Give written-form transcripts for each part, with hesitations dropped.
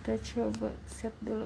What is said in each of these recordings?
Kita coba set dulu.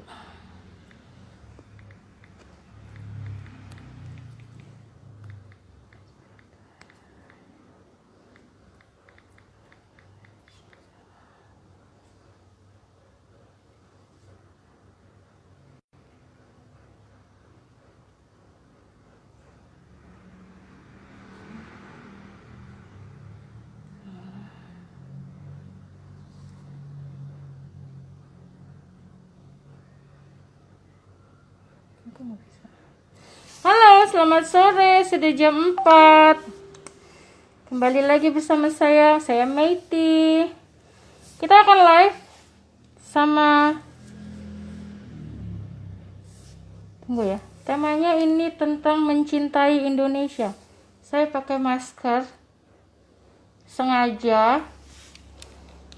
Halo, selamat sore. Sudah jam 4. Kembali lagi bersama saya Meiti. Kita akan live sama, tunggu ya. Temanya ini tentang mencintai Indonesia. Saya pakai masker sengaja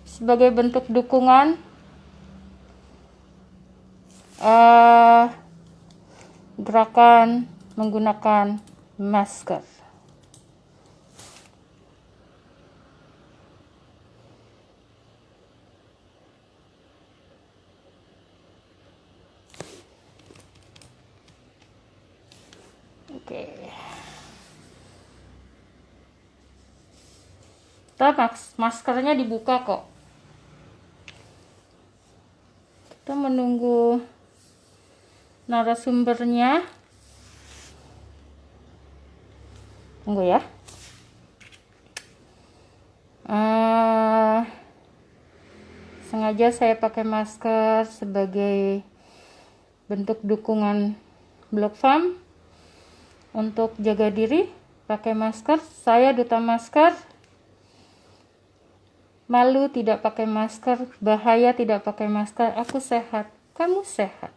sebagai bentuk dukungan gerakan menggunakan masker. Oke. Maskernya dibuka kok. Kita menunggu narasumbernya. Tunggu ya. Sengaja saya pakai masker sebagai bentuk dukungan Blok Farm untuk jaga diri. Pakai masker. Saya duta masker. Malu tidak pakai masker. Bahaya tidak pakai masker. Aku sehat. Kamu sehat.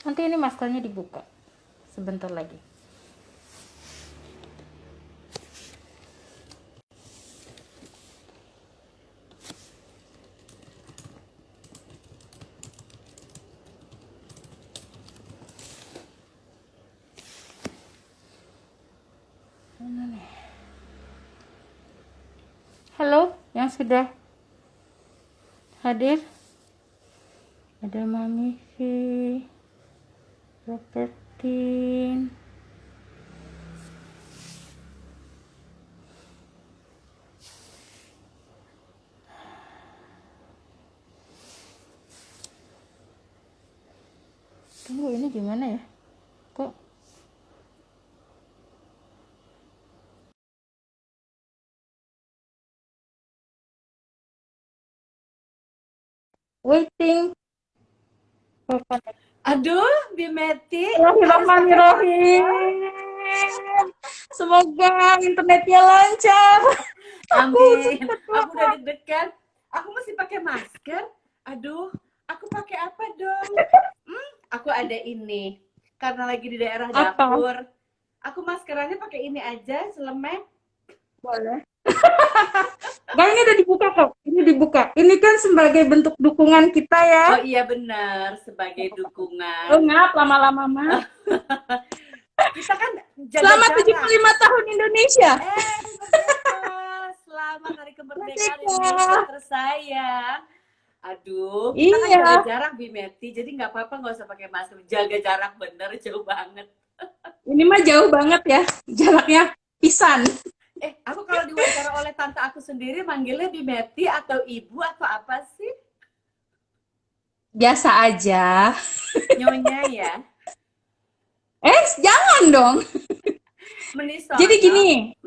Nanti ini maskernya dibuka sebentar lagi. Halo, yang sudah hadir. Ada Mami V, Robertine, tunggu ini gimana ya? Kok waiting? Aduh, Bimeti. Bismillahirrahmanirrahim. Semoga internetnya lancar. Amin. Aku udah deg-degan. Aku masih pakai masker. Aduh, aku pakai apa dong? Aku ada ini. Karena lagi di daerah Apa? dapur. Aku maskerannya pakai ini aja, selemek. Boleh. Nah, ini udah dibuka kok. Ini dibuka. Ini kan sebagai bentuk dukungan kita ya. Oh iya benar, sebagai dukungan. Oh, maaf lama-lama mah. Kita kan jaga Selamat jarak. 75 tahun Indonesia. Merdeka. Selamat hari kemerdekaan Indonesia tersayang. Aduh, kita kan Iya. jaga jarak Bimeti, jadi nggak apa-apa nggak usah pakai masker. Jaga jarak bener, jauh banget. Ini mah jauh banget ya. Jaraknya pisan. Aku kalau diwawancara oleh tante aku sendiri manggilnya Bimeti atau ibu atau apa sih? Biasa aja. Nyonya ya. Jangan dong. Menisono. Jadi gini,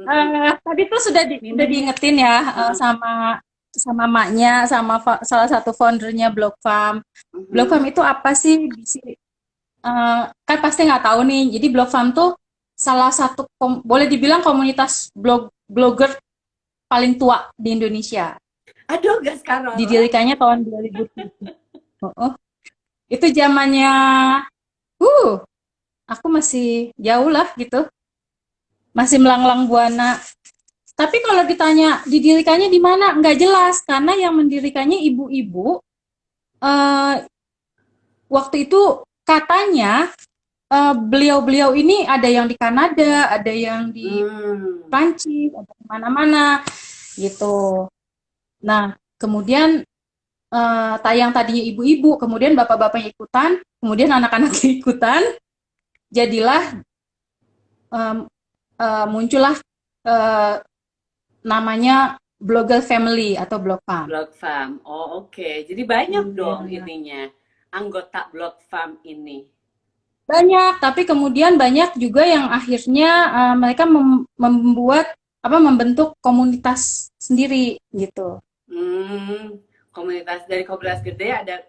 tadi tuh sudah diingetin ya sama maknya, sama salah satu foundernya Blok Farm. Blok Farm itu apa sih? Kan pasti nggak tahu nih. Jadi Blok Farm tuh salah satu boleh dibilang komunitas blogger paling tua di Indonesia. Aduh, gas Karola. Didirikannya tahun 2007. Itu zamannya, aku masih jauh lah gitu, masih melanglang buana. Tapi kalau ditanya didirikannya di mana, nggak jelas karena yang mendirikannya ibu-ibu. Waktu itu katanya beliau-beliau ini ada yang di Kanada, ada yang di Prancis, ada di mana-mana gitu. Nah, kemudian tayang tadinya ibu-ibu, kemudian bapak-bapaknya ikutan, kemudian anak-anaknya ikutan, jadilah muncullah uh, namanya Blogger Family atau Blog Farm. Blog Farm. Oh, oke. Jadi banyak dong Iya. ininya. Anggota Blog Farm ini. Banyak, tapi kemudian banyak juga yang akhirnya mereka membuat membentuk komunitas sendiri gitu. Hmm, komunitas gede ada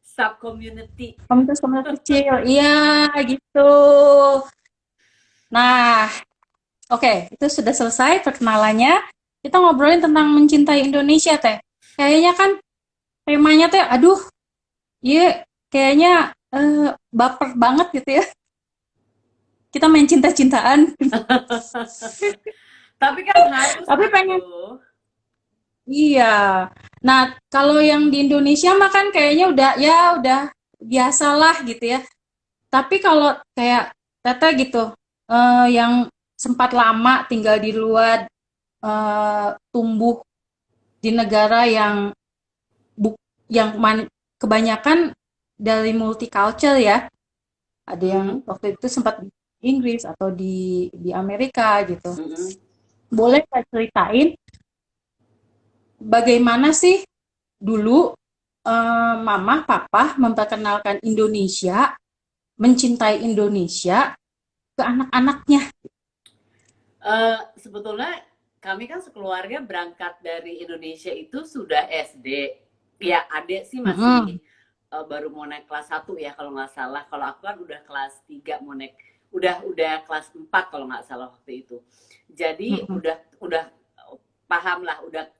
sub community. Komunitas-komunitas kecil, iya gitu. Nah, oke, itu sudah selesai perkenalannya. Kita ngobrolin tentang mencintai Indonesia, Teh. Kayaknya kan temanya Teh, aduh, iya kayaknya baper banget gitu ya. Kita main cinta-cintaan. Tapi kan harus Tapi pengen, atuh. iya. Nah, kalau yang di Indonesia mah kan kayaknya udah biasalah gitu ya. Tapi kalau kayak Teteh gitu, yang sempat lama tinggal di luar, tumbuh di negara yang yang kebanyakan dari multicultural ya. Ada yang Mm-mm, waktu itu sempat di Inggris atau di Amerika gitu. mm-mm. Boleh saya ceritain bagaimana sih dulu mama papa memperkenalkan Indonesia, mencintai Indonesia ke anak-anaknya? Sebetulnya kami kan sekeluarga berangkat dari Indonesia itu sudah SD. Ya, adik sih Mm-mm. masih baru mau naik kelas 1 ya kalau nggak salah. Kalau aku kan udah kelas 3 mau naik, udah kelas 4 kalau nggak salah waktu itu. Jadi Mm-mm. udah paham lah, udah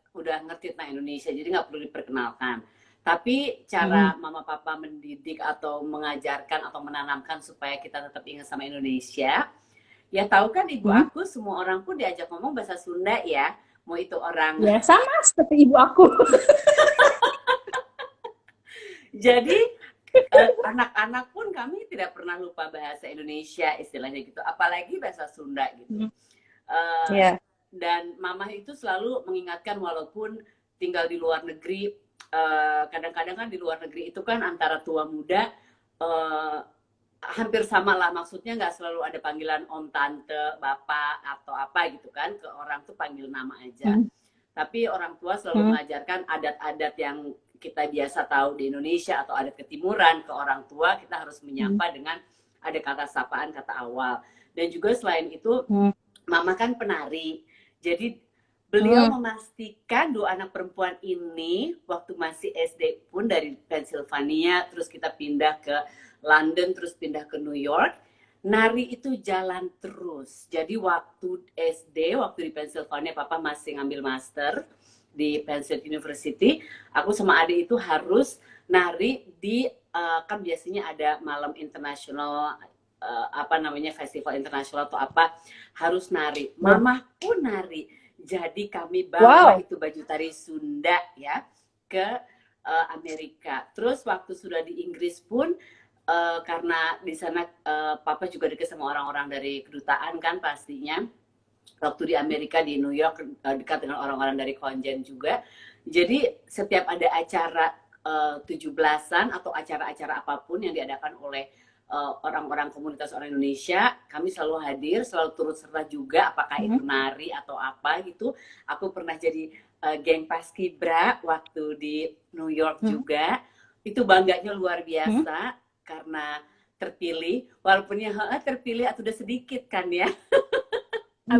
ngerti tentang Indonesia. Jadi nggak perlu diperkenalkan. Tapi cara Mm-mm. mama papa mendidik atau mengajarkan atau menanamkan supaya kita tetap ingat sama Indonesia, ya tahu kan ibu Mm-mm. aku semua orang pun diajak ngomong bahasa Sunda ya. Mau itu orang. Ya sama seperti ibu aku. Jadi anak-anak pun kami tidak pernah lupa bahasa Indonesia istilahnya gitu. Apalagi bahasa Sunda gitu. Mm. Eh, Ya. dan mama itu selalu mengingatkan walaupun tinggal di luar negeri, kadang-kadang kan di luar negeri itu kan antara tua muda eh, hampir sama lah, maksudnya nggak selalu ada panggilan om tante bapak atau apa gitu kan, ke orang tuh panggil nama aja. Mm. Tapi orang tua selalu Mm. mengajarkan adat-adat yang kita biasa tahu di Indonesia atau adat ketimuran. Ke orang tua kita harus Mm. menyapa dengan ada kata sapaan, kata awal. Dan juga selain itu Mm. mama kan penari, jadi beliau Mm. memastikan dua anak perempuan ini waktu masih SD pun dari Pennsylvania, terus kita pindah ke London, terus pindah ke New York, nari itu jalan terus. Jadi waktu SD, waktu di Pennsylvania, papa masih ngambil master di Penn University, aku sama adik itu harus nari di kan biasanya ada malam internasional, apa namanya, festival internasional atau apa, harus nari. Ya. Mama pun nari. Jadi kami bawa Wow. itu baju tari Sunda ya ke Amerika. Terus waktu sudah di Inggris pun karena di sana papa juga dekat sama orang-orang dari kedutaan kan pastinya. Waktu di Amerika di New York dekat dengan orang-orang dari Konjen juga. Jadi setiap ada acara 17-an atau acara-acara apapun yang diadakan oleh orang-orang komunitas orang Indonesia, kami selalu hadir, selalu turut serta juga, apakah Mm. itu nari atau apa gitu. Aku pernah jadi geng paskibra waktu di New York Mm. juga. Itu bangganya luar Mm. biasa karena terpilih, walaupun ya terpilih atau udah sedikit kan ya.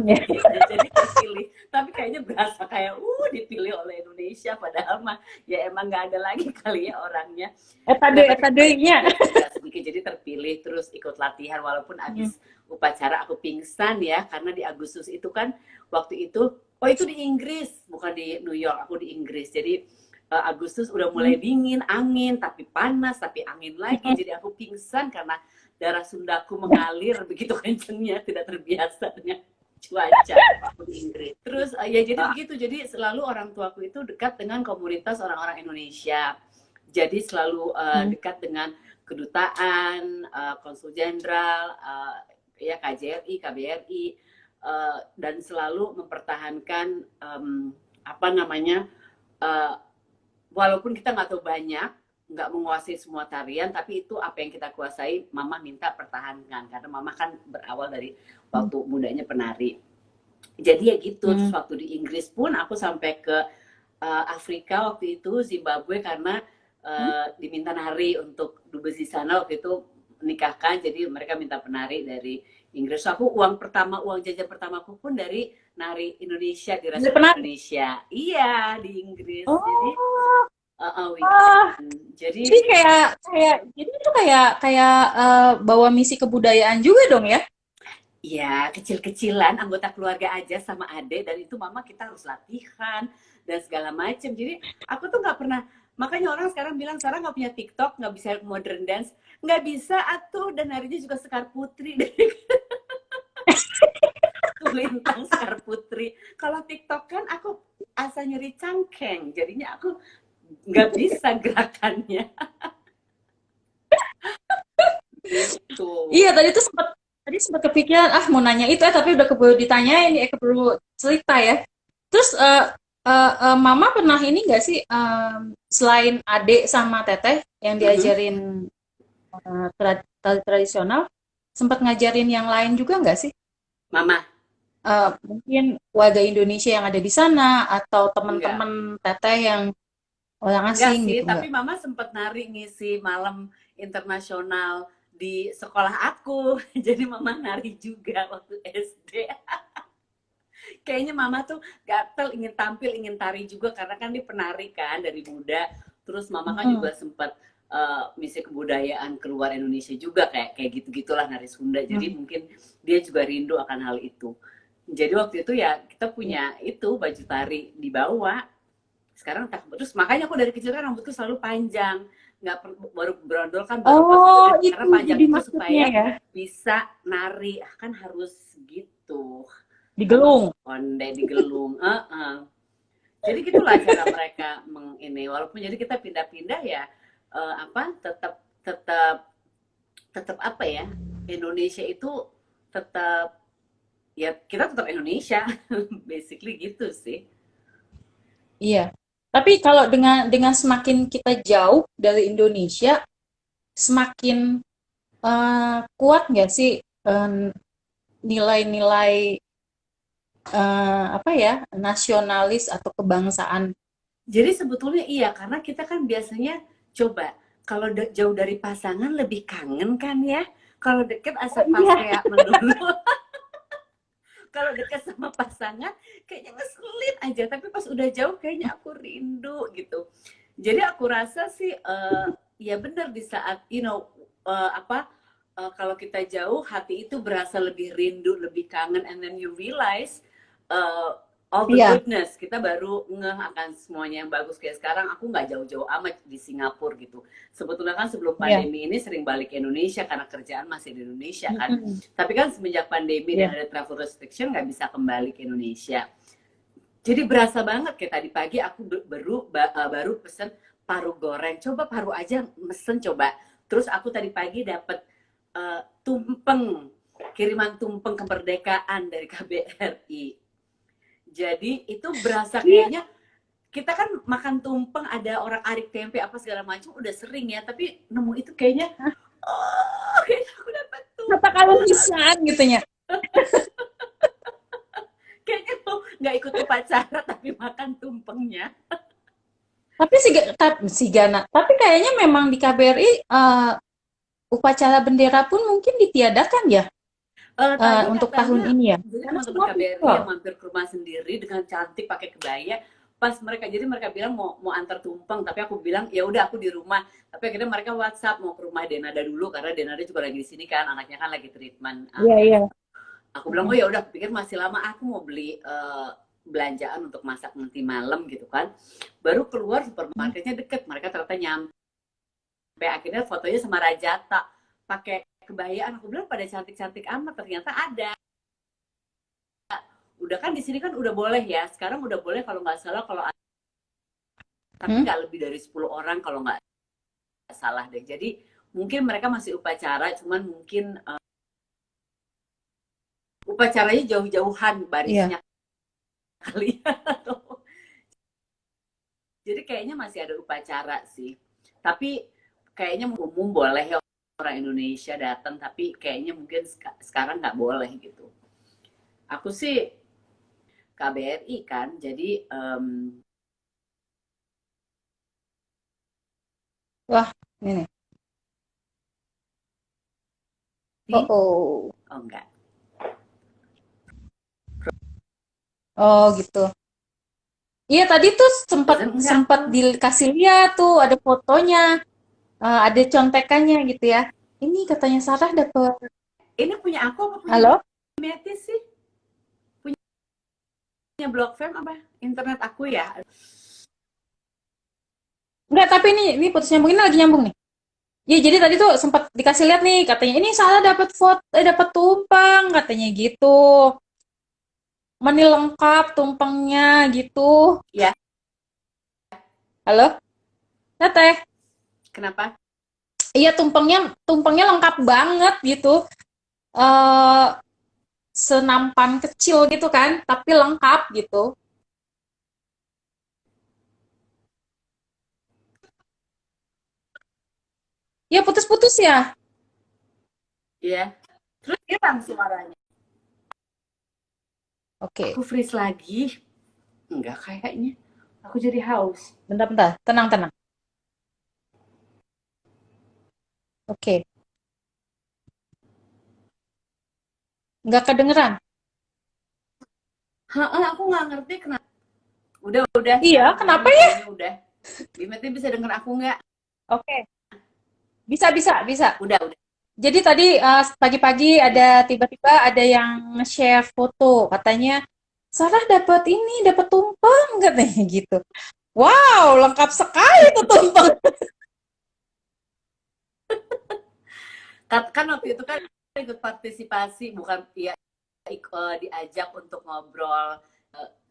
Ya. Jadi terpilih, tapi kayaknya berasa kayak dipilih oleh Indonesia, padahal mah ya emang nggak ada lagi kali ya orangnya. Nah tapi Etadenya. ya sedikit, jadi terpilih terus ikut latihan, walaupun Mm. abis upacara aku pingsan ya, karena di Agustus itu kan waktu itu, itu di Inggris bukan di New York, aku di Inggris. Jadi Agustus udah mulai Mm. dingin, angin tapi panas, tapi angin lagi, Mm. jadi aku pingsan karena darah Sundaku mengalir begitu kencengnya, tidak terbiasa dengan cuaca di Inggris. Terus ya jadi begitu, jadi selalu orang tuaku itu dekat dengan komunitas orang-orang Indonesia. Jadi selalu Mm. dekat dengan kedutaan, konsul jenderal, ya KJRI, KBRI, dan selalu mempertahankan apa namanya, walaupun kita nggak tahu banyak, nggak menguasai semua tarian, tapi itu apa yang kita kuasai, mama minta pertahankan karena mama kan berawal dari Hmm. waktu mudanya penari. Jadi ya gitu. Terus Hmm. waktu di Inggris pun aku sampai ke Afrika waktu itu, Zimbabwe, karena Hmm. diminta nari untuk dubes di sana waktu itu menikahkan, jadi mereka minta penari dari Inggris. So, aku uang jajan pertamaku pun dari nari Indonesia di Jadi restoran penari. Indonesia. Iya, di Inggris. Jadi Oh, ah, weekend. Jadi jadi jadi itu kayak bawa misi kebudayaan juga dong ya? ya, kecil-kecilan anggota keluarga aja sama adek, dan itu mama kita harus latihan dan segala macem. Jadi aku tuh nggak pernah, makanya orang sekarang bilang Sarah nggak punya TikTok, nggak bisa modern dance, nggak bisa atuh, dan harinya juga Sekar Putri dari Lintang Sekar Putri. Kalau TikTok kan aku asa nyeri cangkeng, jadinya aku nggak bisa gerakannya gitu. Iya, tadi sempat kepikiran, ah mau nanya itu tapi udah keburu ditanyain, keburu cerita ya. Terus Mama pernah ini nggak sih, selain adik sama teteh yang Mhm. diajarin tari tradisional, sempat ngajarin yang lain juga nggak sih? Mama Mungkin warga Indonesia yang ada di sana atau enggak. teman-teman teteh yang orang Enggak asing sih, gitu tapi nggak? mama sempat nari ngisi malam internasional di sekolah aku. Jadi mama nari juga waktu SD. Kayaknya mama tuh gatel ingin tampil, ingin tari juga karena kan dia penari kan dari muda. Terus mama kan Mm-mm. juga sempat misi kebudayaan keluar Indonesia juga, kayak gitu-gitulah, nari Sunda. Jadi Mm. mungkin dia juga rindu akan hal itu. Jadi waktu itu ya kita Iya. punya itu baju tari dibawa. Sekarang tak, terus makanya aku dari kecil kan rambutku selalu panjang, nggak baru berondol kan baru pas Oh, gede, itu karena panjang jadi itu maksudnya supaya ya, bisa nari. Kan harus gitu, sama digelung. onde digelung. Jadi gitulah cara mereka ini, walaupun jadi kita pindah-pindah ya, apa, tetap tetap tetap apa ya, Indonesia itu tetap, ya kita tetap Indonesia. Basically gitu sih. Iya. Tapi kalau dengan semakin kita jauh dari Indonesia, semakin kuat nggak sih nilai-nilai apa ya, nasionalis atau kebangsaan? Jadi sebetulnya iya, karena kita kan biasanya coba kalau jauh dari pasangan lebih kangen kan ya. Kalau deket asa Oh pas iya. kayak melulu. Kalau deket sama pasangan kayaknya ngeselin aja, tapi pas udah jauh kayaknya aku rindu gitu. Jadi aku rasa sih ya benar, di saat apa, kalau kita jauh hati itu berasa lebih rindu, lebih kangen, and then you realize uh, all the Iya. goodness. Kita baru ngeh akan semuanya yang bagus. Kayak sekarang aku nggak jauh-jauh amat di Singapura gitu. Sebetulnya kan sebelum Iya. pandemi ini sering balik ke Indonesia karena kerjaan masih di Indonesia kan. Mm-mm. Tapi kan semenjak pandemi dan Iya. ada travel restriction nggak bisa kembali ke Indonesia. Jadi berasa banget kayak tadi pagi aku baru pesen paru goreng. Coba paru aja mesen coba. Terus aku tadi pagi dapat tumpeng, kiriman tumpeng kemerdekaan dari KBRI. Jadi itu berasa Iya. kayaknya kita kan makan tumpeng ada orang arik tempe apa segala macam udah sering ya, tapi nemu itu kayaknya, oh kayaknya aku dapat Kata tumpeng. kalau pisan gitu ya. Kayaknya tuh nggak ikut upacara tapi makan tumpengnya. Tapi si Gana, tapi kayaknya memang di KBRI upacara bendera pun mungkin ditiadakan ya Tadi untuk tahun katanya ini ya. jadi Karena teman-teman semua KBRI virtual. yang mampir ke rumah sendiri dengan cantik pakai kebaya, pas mereka, jadi mereka bilang mau antar tumpeng, tapi aku bilang ya udah aku di rumah. Tapi akhirnya mereka WhatsApp mau ke rumah Denada dulu karena Denada juga lagi di sini kan, anaknya kan lagi treatment. Iya, iya. Aku bilang oh ya udah, aku pikir masih lama, aku mau beli belanjaan untuk masak nanti malam gitu kan. Baru keluar, supermarketnya deket, mereka ternyata nyampe. Akhirnya fotonya sama Rajata pakai kebayaan. Aku bilang pada cantik-cantik amat, ternyata ada. Udah kan di sini kan udah boleh ya. Sekarang udah boleh kalau nggak salah, kalau tapi Hmm? nggak lebih dari 10 orang kalau nggak salah deh. Jadi mungkin mereka masih upacara, cuman mungkin upacaranya jauh-jauhan Iya. barisnya kali ya. Jadi kayaknya masih ada upacara sih. Tapi kayaknya umum boleh ya orang Indonesia datang, tapi kayaknya mungkin sekarang nggak boleh gitu. Aku sih KBRI kan, jadi Wah, ini. Oh, di oh. oh enggak. Oh, gitu. Iya, tadi tuh sempat Frozen enggak sempat aku. dikasih lihat tuh ada fotonya, ada contekannya gitu ya. Ini katanya Sarah dapet. Ini punya aku apa punya Halo? Metis sih? Punya Blog Fam apa internet aku ya? Enggak, tapi ini putus nyambung ini lagi nyambung nih. Ya, jadi tadi tuh sempat dikasih lihat nih katanya ini Sarah dapat foto dapat tumpeng katanya gitu. Meni lengkap tumpengnya gitu. Ya, Halo? Teteh. kenapa? Iya, tumpengnya tumpengnya lengkap banget gitu. Eh senampan kecil gitu kan, tapi lengkap gitu. Ya putus-putus ya. Ya. Terus hilang suaranya. Oke, Aku freeze lagi. Enggak kayaknya. Aku jadi haus. bentar-bentar, tenang-tenang. Oke, nggak kedengeran. Heeh, aku nggak ngerti kenapa. Udah Iya, sekarang kenapa kayaknya ya? kayaknya udah. Dimetin bisa denger aku nggak? Oke, bisa, bisa, bisa. Udah. Jadi tadi pagi-pagi ada tiba-tiba ada yang share foto, katanya Sarah dapat ini, dapat tumpeng katanya gitu. Wow, lengkap sekali tuh tumpeng. Kan waktu itu kan ikut partisipasi, bukan ya diajak untuk ngobrol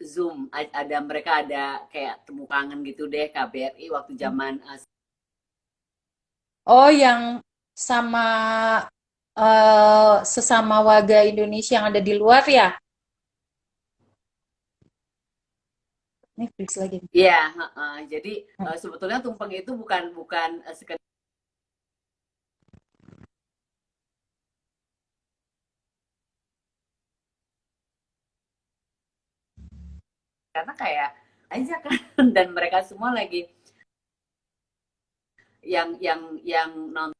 Zoom. Mereka ada kayak temu kangen gitu deh KBRI waktu zaman Oh, yang sama sesama warga Indonesia yang ada di luar ya? Ini freeze lagi. ya, jadi sebetulnya tumpeng itu bukan bukan sekedar karena kayak aja kan dan mereka semua lagi yang nonton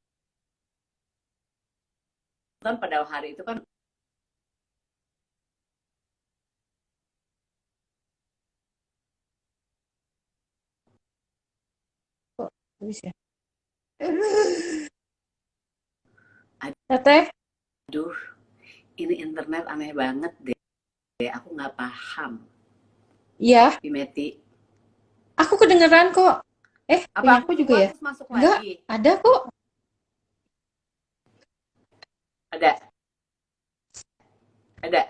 pada hari itu kan Kok habis ya? Teteh? aduh ini internet aneh banget deh, aku nggak paham. Iya, Bimeti, aku kedengeran kok. apa Punya aku aku juga keluar ya? terus masuk Enggak, lagi? ada kok. Ada. Ada.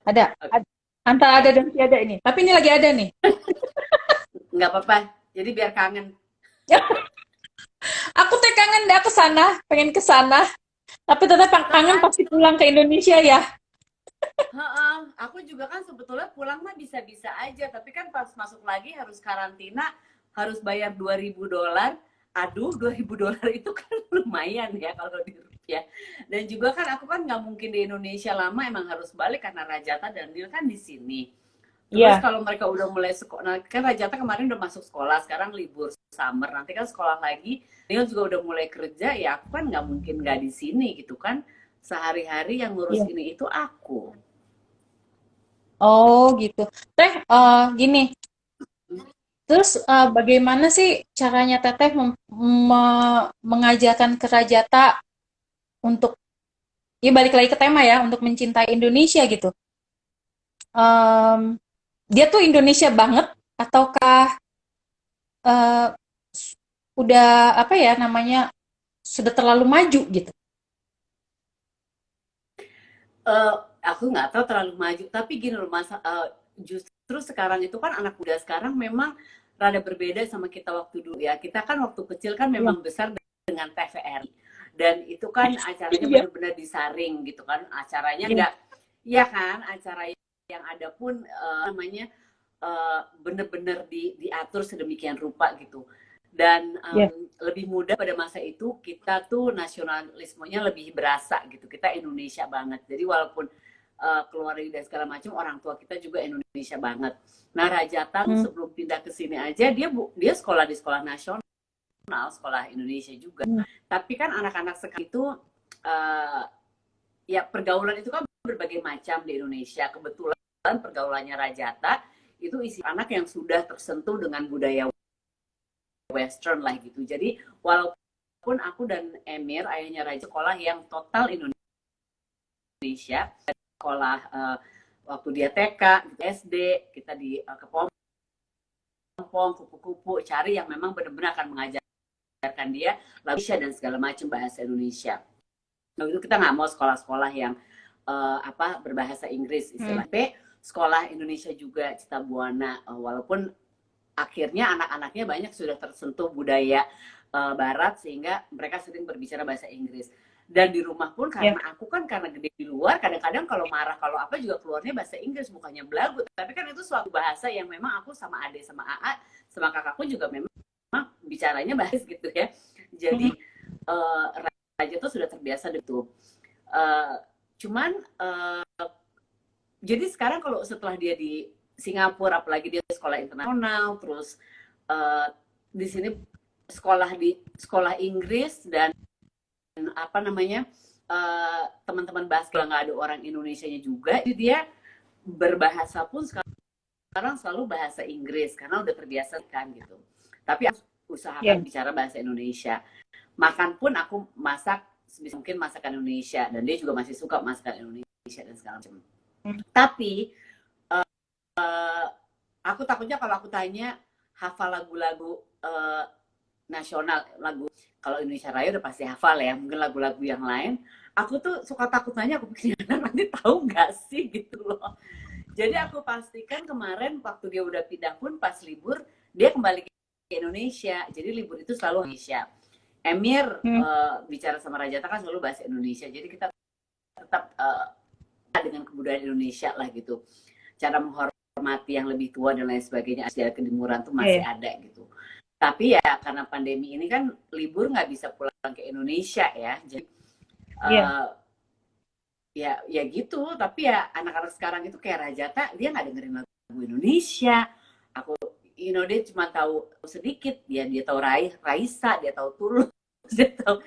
Ada. Antara ada Oke, dan tiada ini. Tapi ini lagi ada nih. nggak apa-apa. Jadi biar kangen. Aku teh kangen dah ke sana, pengen ke sana. Tapi tetap kangen Kan, pasti pulang ke Indonesia ya. heeh, aku juga kan sebetulnya pulang mah bisa-bisa aja, tapi kan pas masuk lagi harus karantina, harus bayar $2.000. Aduh, $2.000 itu kan lumayan ya kalau di rupiah. Dan juga kan aku kan nggak mungkin di Indonesia lama, emang harus balik karena Rajata dan Dil kan di sini. Terus Iya, kalau mereka udah mulai sekolah, nah, kan Rajata kemarin udah masuk sekolah, sekarang libur summer, nanti kan sekolah lagi. Dia juga udah mulai kerja, ya aku kan nggak mungkin nggak di sini gitu kan. Sehari-hari yang ngurus iya. ini itu aku. Oh, gitu. Teh, gini. Terus bagaimana sih caranya Teteh mengajarkan ke Rajata untuk, ya balik lagi ke tema ya, untuk mencintai Indonesia gitu. Em, dia tuh Indonesia banget ataukah eh, udah apa ya namanya sudah terlalu maju gitu. Eh, aku nggak tahu terlalu maju, tapi gini loh justru sekarang itu kan anak muda sekarang memang rada berbeda sama kita waktu dulu ya. Kita kan waktu kecil kan Iya. memang besar dengan TVRI dan itu kan acaranya Iya. benar-benar disaring gitu kan. Acaranya Iya. nggak, ya kan, acara yang ada pun namanya bener-bener diatur sedemikian rupa gitu. Dan lebih mudah pada masa itu kita tuh nasionalismenya lebih berasa gitu. Kita Indonesia banget. Jadi walaupun keluarga dan segala macam, orang tua kita juga Indonesia banget. Nah, Raja Tang sebelum pindah ke sini aja dia sekolah di sekolah nasional, sekolah Indonesia juga. Tapi kan anak-anak sekarang itu ya pergaulan itu kan berbagai macam di Indonesia. Kebetulan pergaulannya Rajata itu isi anak yang sudah tersentuh dengan budaya Western lah gitu. Jadi walaupun aku dan Emir, ayahnya Raja, sekolah yang total Indonesia, sekolah waktu dia TK, SD, kita di kepompong, kupu-kupu, cari yang memang benar-benar akan mengajarkan dia lagu Indonesia dan segala macam bahasa Indonesia. Nah, itu kita nggak mau sekolah-sekolah yang berbahasa Inggris istilahnya. Sekolah Indonesia juga Cita Buana, walaupun akhirnya anak-anaknya banyak sudah tersentuh budaya Barat sehingga mereka sering berbicara bahasa Inggris. Dan di rumah pun karena aku kan karena gede di luar, kadang-kadang kalau marah kalau apa juga keluarnya bahasa Inggris, bukannya belagu. Tapi kan itu suatu bahasa yang memang aku sama Ade sama AA sama kakakku juga memang bicaranya bahasa gitu ya. Jadi Raja tuh sudah terbiasa gitu. Jadi sekarang kalau setelah dia di Singapura, apalagi dia sekolah internasional, terus di sini sekolah Inggris dan teman-teman basket nggak ada orang Indonesianya juga, jadi dia berbahasa pun sekarang selalu bahasa Inggris karena udah terbiasa kan gitu. Tapi aku usahakan bicara bahasa Indonesia. Makan pun aku masak sebisa mungkin masakan Indonesia, dan dia juga masih suka masakan Indonesia dan segala macam. Tapi aku takutnya kalau aku tanya hafal lagu-lagu nasional, lagu kalau Indonesia Raya udah pasti hafal ya, mungkin lagu-lagu yang lain aku tuh suka takut nanya, aku pikir nanti tahu nggak sih gitu loh. Jadi aku pastikan kemarin waktu dia udah pindah pun pas libur dia kembali ke Indonesia, jadi libur itu selalu Indonesia. Emir bicara sama Rajata kan selalu bahasa Indonesia, jadi kita tetap dengan kebudayaan Indonesia lah gitu, cara menghormati yang lebih tua dan lain sebagainya, ajar kedimuran tuh masih ada gitu. Tapi ya karena pandemi ini kan libur nggak bisa pulang ke Indonesia ya, jadi ya gitu. Tapi ya anak-anak sekarang itu kayak Rajata, dia nggak dengerin lagu Indonesia. Aku dia cuma tahu sedikit, dia tahu Raisa, dia tahu Tulus, dia tahu,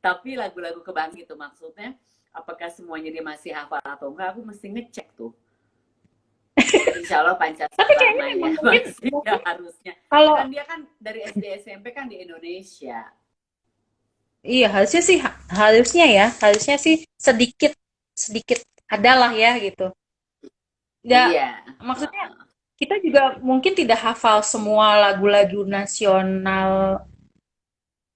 tapi lagu-lagu kebangsaan gitu. Maksudnya apakah semuanya dia masih hafal atau enggak, aku mesti ngecek tuh. Insya Allah Pancasila tapi kayaknya mungkin harusnya. Kalau kan dia kan dari SD SMP kan di Indonesia. Iya, harusnya sih sedikit adalah ya gitu. Ya, maksudnya kita juga mungkin tidak hafal semua lagu-lagu nasional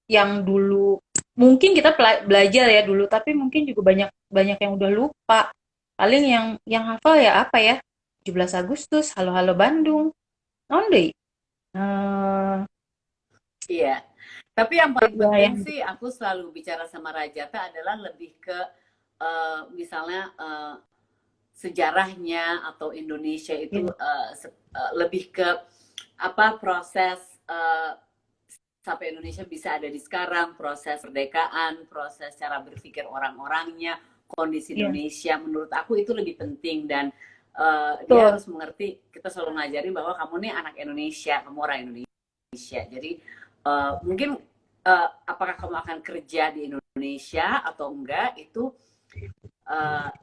yang dulu. Mungkin kita belajar ya dulu, tapi mungkin juga banyak yang udah lupa. Paling yang hafal ya apa ya? 17 Agustus, Halo Halo Bandung. Onde. Iya. Tapi yang paling penting sih aku selalu bicara sama Rajata adalah lebih ke misalnya sejarahnya atau Indonesia itu lebih ke proses sampai Indonesia bisa ada di sekarang, proses perdekaan, proses cara berpikir orang-orangnya, kondisi Indonesia. Menurut aku itu lebih penting, dan dia harus mengerti, kita selalu ngajarin bahwa kamu nih anak Indonesia, kamu orang Indonesia. Jadi mungkin apakah kamu akan kerja di Indonesia atau enggak itu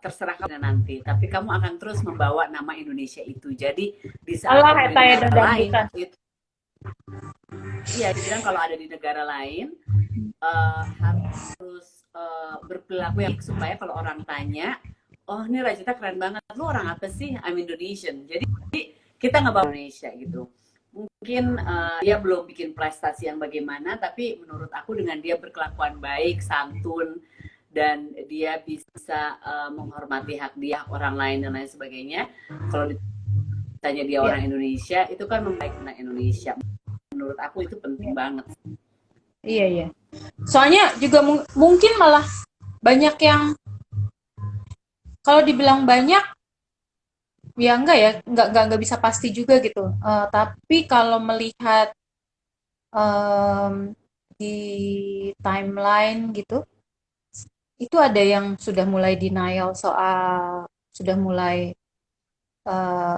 terserah kamu nanti, tapi kamu akan terus membawa nama Indonesia itu. Jadi di saat di negara lain itu, dibilang kalau ada di negara lain harus berperilaku yang supaya kalau orang tanya, oh ini Rajata keren banget, lu orang apa sih? I'm Indonesian. Jadi kita nggak bawa Indonesia gitu. Mungkin dia belum bikin prestasi yang bagaimana, tapi menurut aku dengan dia berkelakuan baik, santun, dan dia bisa menghormati hak dia, orang lain dan lain sebagainya. Kalau ditanya dia orang Indonesia, itu kan membaikkan Indonesia. Menurut aku itu penting banget. Iya. Soalnya juga mungkin malah banyak yang, kalau dibilang banyak, ya enggak ya, enggak bisa pasti juga gitu. Tapi kalau melihat em, di timeline gitu, itu ada yang sudah mulai denial soal, sudah mulai eh,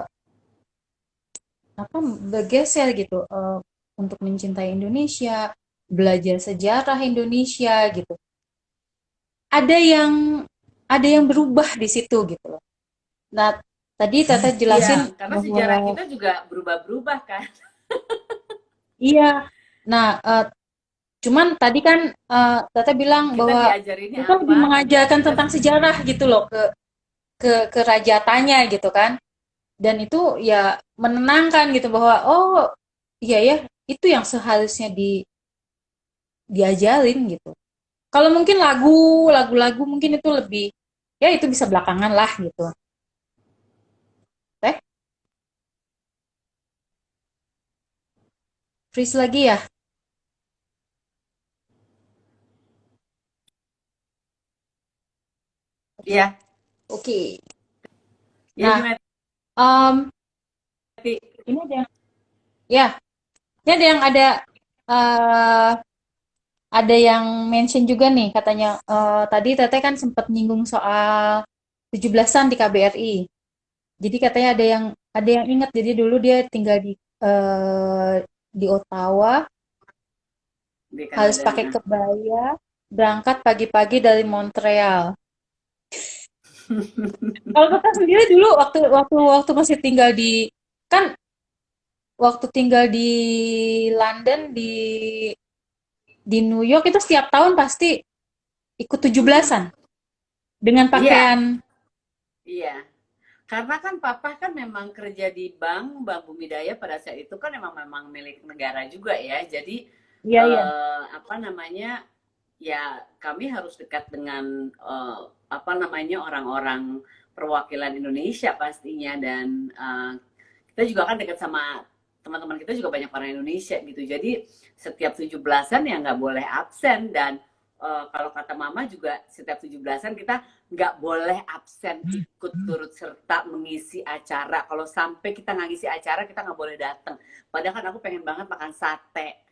apa bergeser gitu untuk mencintai Indonesia, belajar sejarah Indonesia gitu. Ada yang ada yang berubah di situ gitu loh. Nah, tadi Tata Iya, jelasin karena sejarah bahwa kita juga berubah-berubah kan. iya. Nah, cuman tadi kan Tata bilang Kita bahwa diajarinnya kita lebih apa, mengajarkan kita tentang sejarah gitu loh ke rajatannya gitu kan. Dan itu ya menenangkan gitu bahwa oh iya ya itu yang seharusnya diajarin gitu. Kalau mungkin lagu-lagu mungkin itu lebih ya itu bisa belakangan lah gitu. Teh, freeze lagi ya. ya Oke. ya Nah, gimana em, Ti? ini ada yang ya, ini eh, ada yang mention juga nih katanya tadi Teteh kan sempat nyinggung soal 17-an di KBRI. Jadi katanya ada yang ingat jadi dulu dia tinggal eh, di Ottawa Di harus Kanada. pakai kebaya berangkat pagi-pagi dari Montreal. Kalau Teteh sendiri dulu waktu waktu waktu masih tinggal kan waktu tinggal di London di New York itu setiap tahun pasti ikut 17-an dengan Iya, pakaian. iya. Karena kan papa kan memang kerja di Bank Bumidaya pada saat itu kan memang milik negara juga ya. Jadi Iya, iya. apa namanya, ya kami harus dekat dengan apa namanya orang-orang perwakilan Indonesia pastinya dan kita juga kan dekat sama teman-teman kita juga banyak orang Indonesia gitu. Jadi setiap 17-an ya nggak boleh absen dan kalau kata mama juga setiap 17-an kita nggak boleh absen ikut turut serta mengisi acara. Kalau sampai kita nggak ngisi acara kita nggak boleh datang. Padahal kan aku pengen banget makan sate.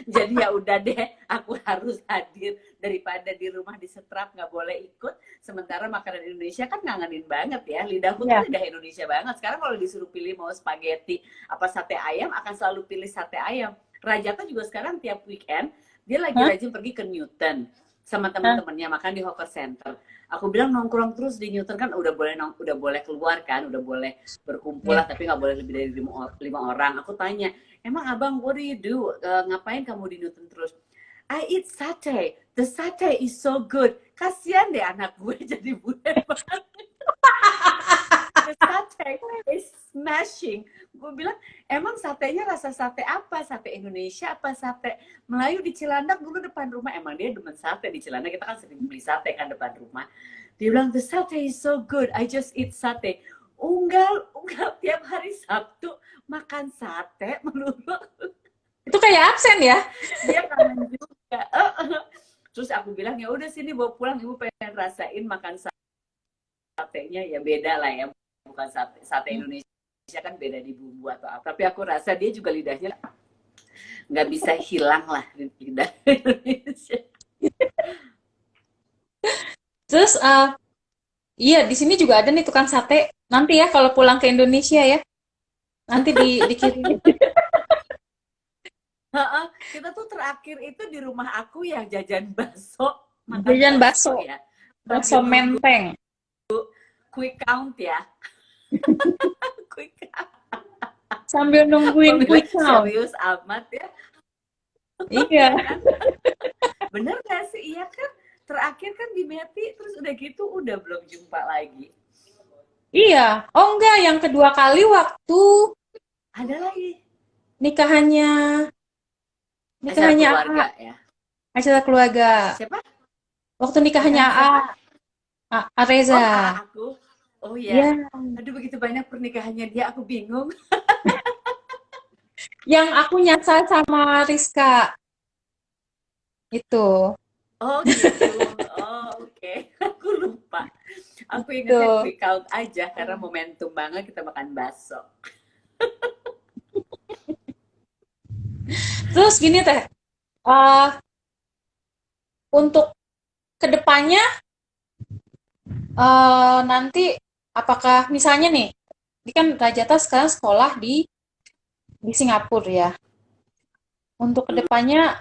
Jadi ya udah deh, aku harus hadir daripada di rumah disetrap nggak boleh ikut. Sementara makanan Indonesia kan ngangenin banget ya. Lidahku tuh Iya. lidah Indonesia banget. Sekarang kalau disuruh pilih mau spaghetti apa sate ayam, akan selalu pilih sate ayam. Raja tuh juga sekarang tiap weekend dia lagi Hah? rajin pergi ke Newton sama Hah? teman-temannya makan di Hawker Center. Aku bilang nongkrong terus di Newton kan udah boleh keluar kan, udah boleh berkumpul Iya. lah, tapi nggak boleh lebih dari lima orang. Aku tanya, emang abang, what do you do? Ngapain kamu di Newton terus? I eat satay. The satay is so good. Kasian deh anak gue jadi bule banget. The satay is smashing. Gue bilang, emang satenya rasa sate apa? Sate Indonesia apa sate Melayu? Di Cilandak dulu depan rumah. Emang dia demen sate di Cilandak. Kita kan sering beli sate kan depan rumah. Dia bilang, the satay is so good. I just eat sate. Unggal tiap hari Sabtu makan sate melulu. Itu kayak absen ya? Dia kangen juga. Terus aku bilang ya udah sini bawa pulang, ibu pengen rasain makan satenya. Ya beda lah ya, bukan sate Indonesia kan beda di bumbu atau apa. Tapi aku rasa dia juga lidahnya nggak bisa hilang lah lidah Indonesia. Terus iya di sini juga ada nih tukang sate. Nanti ya kalau pulang ke Indonesia ya, nanti dikirimin Kita tuh terakhir itu di rumah aku yang jajan bakso, makan jajan bakso bakso, ya, bakso sambil nunggu menteng. quick count ya. Quick count. Sambil nungguin Pemilik quick count. serius amat ya. Iya, Ya kan? Bener gak sih? Iya kan? Terakhir kan di Meti, terus udah gitu udah belum jumpa lagi. iya. Oh enggak, yang kedua kali waktu Ada lagi nikahannya acara nikahannya AA, keluarga ya. acara keluarga. Siapa? Waktu nikahannya Nikahan siapa? A Reza. Oh, aku. Oh ya. Iya, Aduh begitu banyak pernikahannya dia, aku bingung. yang aku nyasar sama Rizka itu. Oh gitu. Oh oke. Okay. Aku lupa. Aku ingetnya Tuh. quick count aja karena momentum banget kita makan bakso. Terus gini teh, eh, untuk kedepannya nanti apakah misalnya nih, ini kan Rajata sekarang sekolah di Singapura ya. Untuk Hmm. kedepannya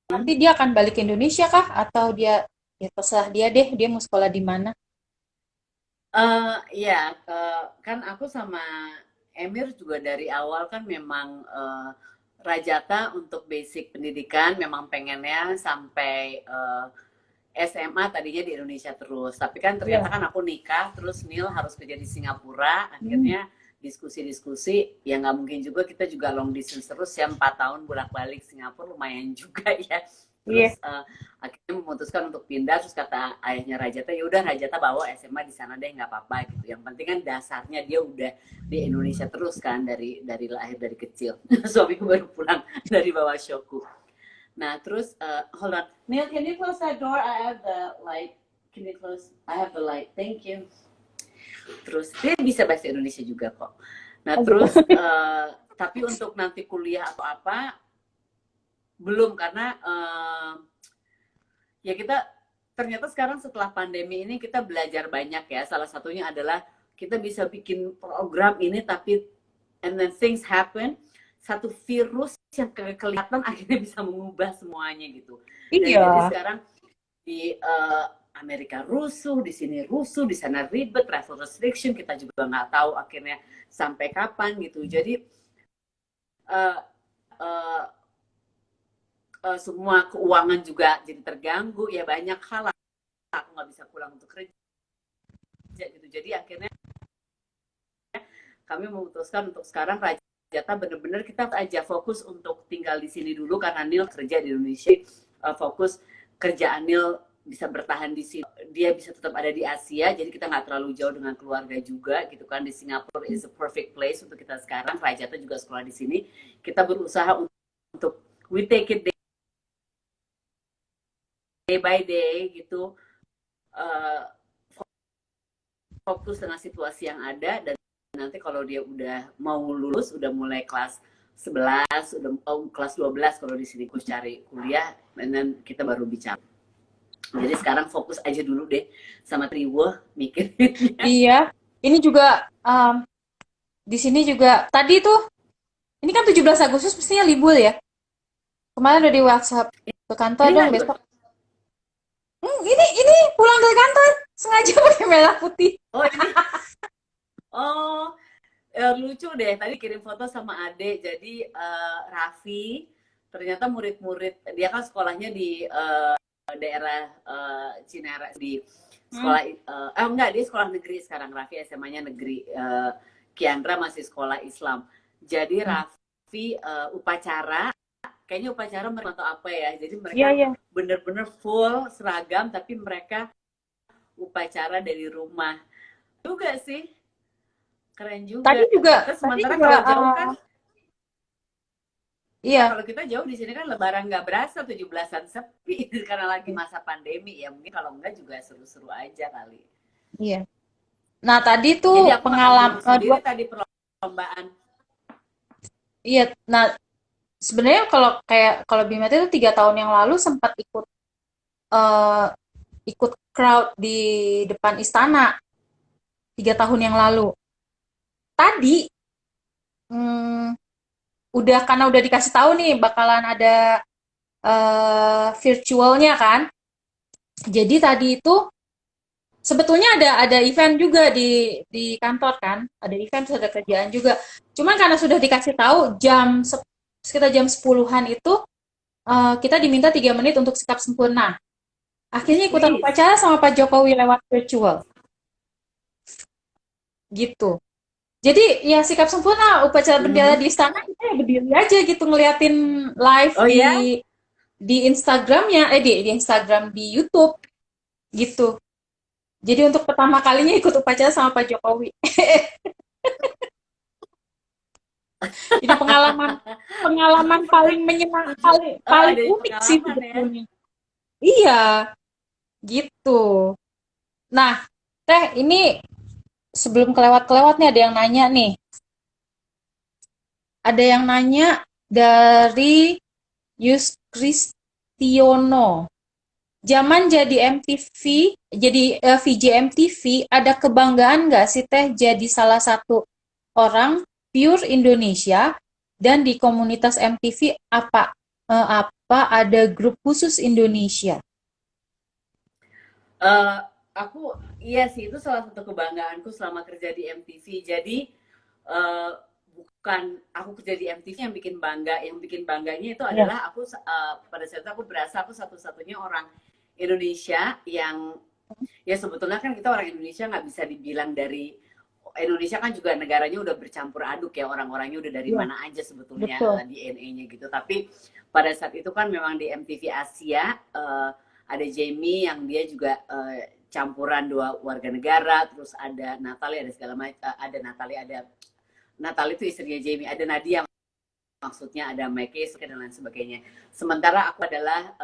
nanti dia akan balik ke Indonesia kah? Atau dia ya terserah dia deh, dia mau sekolah di mana? Ya, kan aku sama Emir juga dari awal kan memang Rajata untuk basic pendidikan memang pengennya sampai SMA tadinya di Indonesia terus. Tapi kan ternyata Iya. kan aku nikah, terus Neil harus kerja di Singapura. Hmm. Akhirnya diskusi-diskusi, ya nggak mungkin juga kita juga long distance terus ya 4 tahun bolak-balik Singapura lumayan juga ya. Iya. Terus akhirnya memutuskan untuk pindah. Terus kata ayahnya Rajata, ya udah Rajata bawa SMA di sana deh nggak apa-apa gitu. Yang penting kan dasarnya dia udah di Indonesia terus kan dari lahir dari kecil. Suamiku baru pulang dari bawah Shoku. Nah, terus hold on. Neil, can you close that door? I have the light. Can you close? I have the light. Thank you. Terus dia bisa bahasa Indonesia juga kok. Nah, Oh gitu. terus tapi untuk nanti kuliah atau apa belum karena ya kita ternyata sekarang setelah pandemi ini kita belajar banyak ya. Salah satunya adalah kita bisa bikin program ini tapi and then things happen, satu virus yang kelihatan akhirnya bisa mengubah semuanya gitu. Dan jadi Iya. sekarang di Amerika rusuh, di sini rusuh, di sana ribet, travel restriction, kita juga nggak tahu akhirnya sampai kapan gitu. Jadi uh, uh, semua keuangan juga jadi terganggu, ya banyak hal lah. Aku nggak bisa pulang untuk kerja gitu. Jadi akhirnya kami memutuskan untuk sekarang Rajata bener-bener kita aja fokus untuk tinggal di sini dulu karena Nil kerja di Indonesia, fokus kerjaan Nil bisa bertahan di sini, dia bisa tetap ada di Asia, jadi kita nggak terlalu jauh dengan keluarga juga gitu kan. Di Singapura is a perfect place untuk kita sekarang. Rajata juga sekolah di sini. Kita berusaha untuk we take it day by day gitu, uh, fokus dengan situasi yang ada. Dan nanti kalau dia udah mau lulus, udah mulai kelas 11, udah kelas 12 kalau di sini aku cari kuliah, dan kita baru bicara. Jadi sekarang fokus aja dulu deh sama Triwo mikirinnya. Iya. Ini juga di sini juga tadi tuh ini kan 17 Agustus mestinya libur ya. Kemarin udah di WhatsApp ke kantor Ini dong libur. besok. Ini pulang dari kantor sengaja pakai merah putih. Oh ini, oh lucu deh. Tadi kirim foto sama Ade. Jadi Raffi, ternyata murid-murid dia kan sekolahnya di daerah Cinere di Hmm. sekolah enggak, dia sekolah negeri sekarang. Raffi SMA-nya negeri, Kiandra masih sekolah Islam. Jadi Raffi upacara, kayaknya upacara mereka atau apa ya. Jadi Iya, mereka iya. bener-bener full seragam tapi mereka upacara dari rumah. Juga sih, keren Tadi juga. juga, Terus tadi sementara juga, kalau jauh kan, iya iya, kalau kita jauh di sini kan lebaran nggak berasa, 17-an sepi karena lagi masa pandemi ya. Mungkin kalau enggak juga seru-seru aja kali. iya. Nah, tadi tuh Jadi aku makan bubur pengalaman dua, sendiri tadi perlombaan. iya. Nah, sebenarnya kalau Bima itu 3 tahun yang lalu sempat eh, ikut crowd di depan istana 3 tahun yang lalu. Tadi hmm, karena udah dikasih tahu nih bakalan ada virtualnya kan. Jadi tadi itu sebetulnya ada event juga di kantor kan, ada event terus ada kerjaan juga. Cuman karena sudah dikasih tahu sekitar jam 10-an itu kita diminta 3 menit untuk sikap sempurna. Akhirnya ikutan Wih, upacara sama Pak Jokowi lewat virtual gitu. Jadi ya sikap sempurna upacara bendera mm-hmm. di istana kita ya berdiri aja gitu ngeliatin live Oh ya, di Instagramnya, di Instagram di YouTube gitu. Jadi untuk pertama kalinya ikut upacara sama Pak Jokowi. Jadi pengalaman pengalaman paling menyenang, paling oh paling ada unik sih pengalaman ya. sebetulnya. Iya, gitu. Nah, Teh, ini sebelum kelewat-kelewat nih ada yang nanya nih. Ada yang nanya dari Yus Kristiono. Zaman jadi MTV, jadi VJ MTV, ada kebanggaan nggak sih Teh jadi salah satu orang pure Indonesia dan di komunitas MTV apa ada grup khusus Indonesia? Eh, aku iya sih, itu salah satu kebanggaanku selama kerja di MTV. Jadi eh, bukan aku kerja di MTV yang bikin bangga, yang bikin bangganya itu Ya, adalah aku pada saat itu aku berasa aku satu-satunya orang Indonesia yang, ya sebetulnya kan kita orang Indonesia nggak bisa dibilang dari Indonesia kan juga negaranya udah bercampur aduk ya, orang-orangnya udah dari ya, mana aja sebetulnya betul. DNA-nya gitu. Tapi pada saat itu kan memang di MTV Asia ada Jamie yang dia juga campuran dua warga negara, terus ada Natalie, ada segala macam, ada Natalie, ada Natalie itu istrinya Jamie, ada Nadia maksudnya, ada Mike dan lain sebagainya. Sementara aku adalah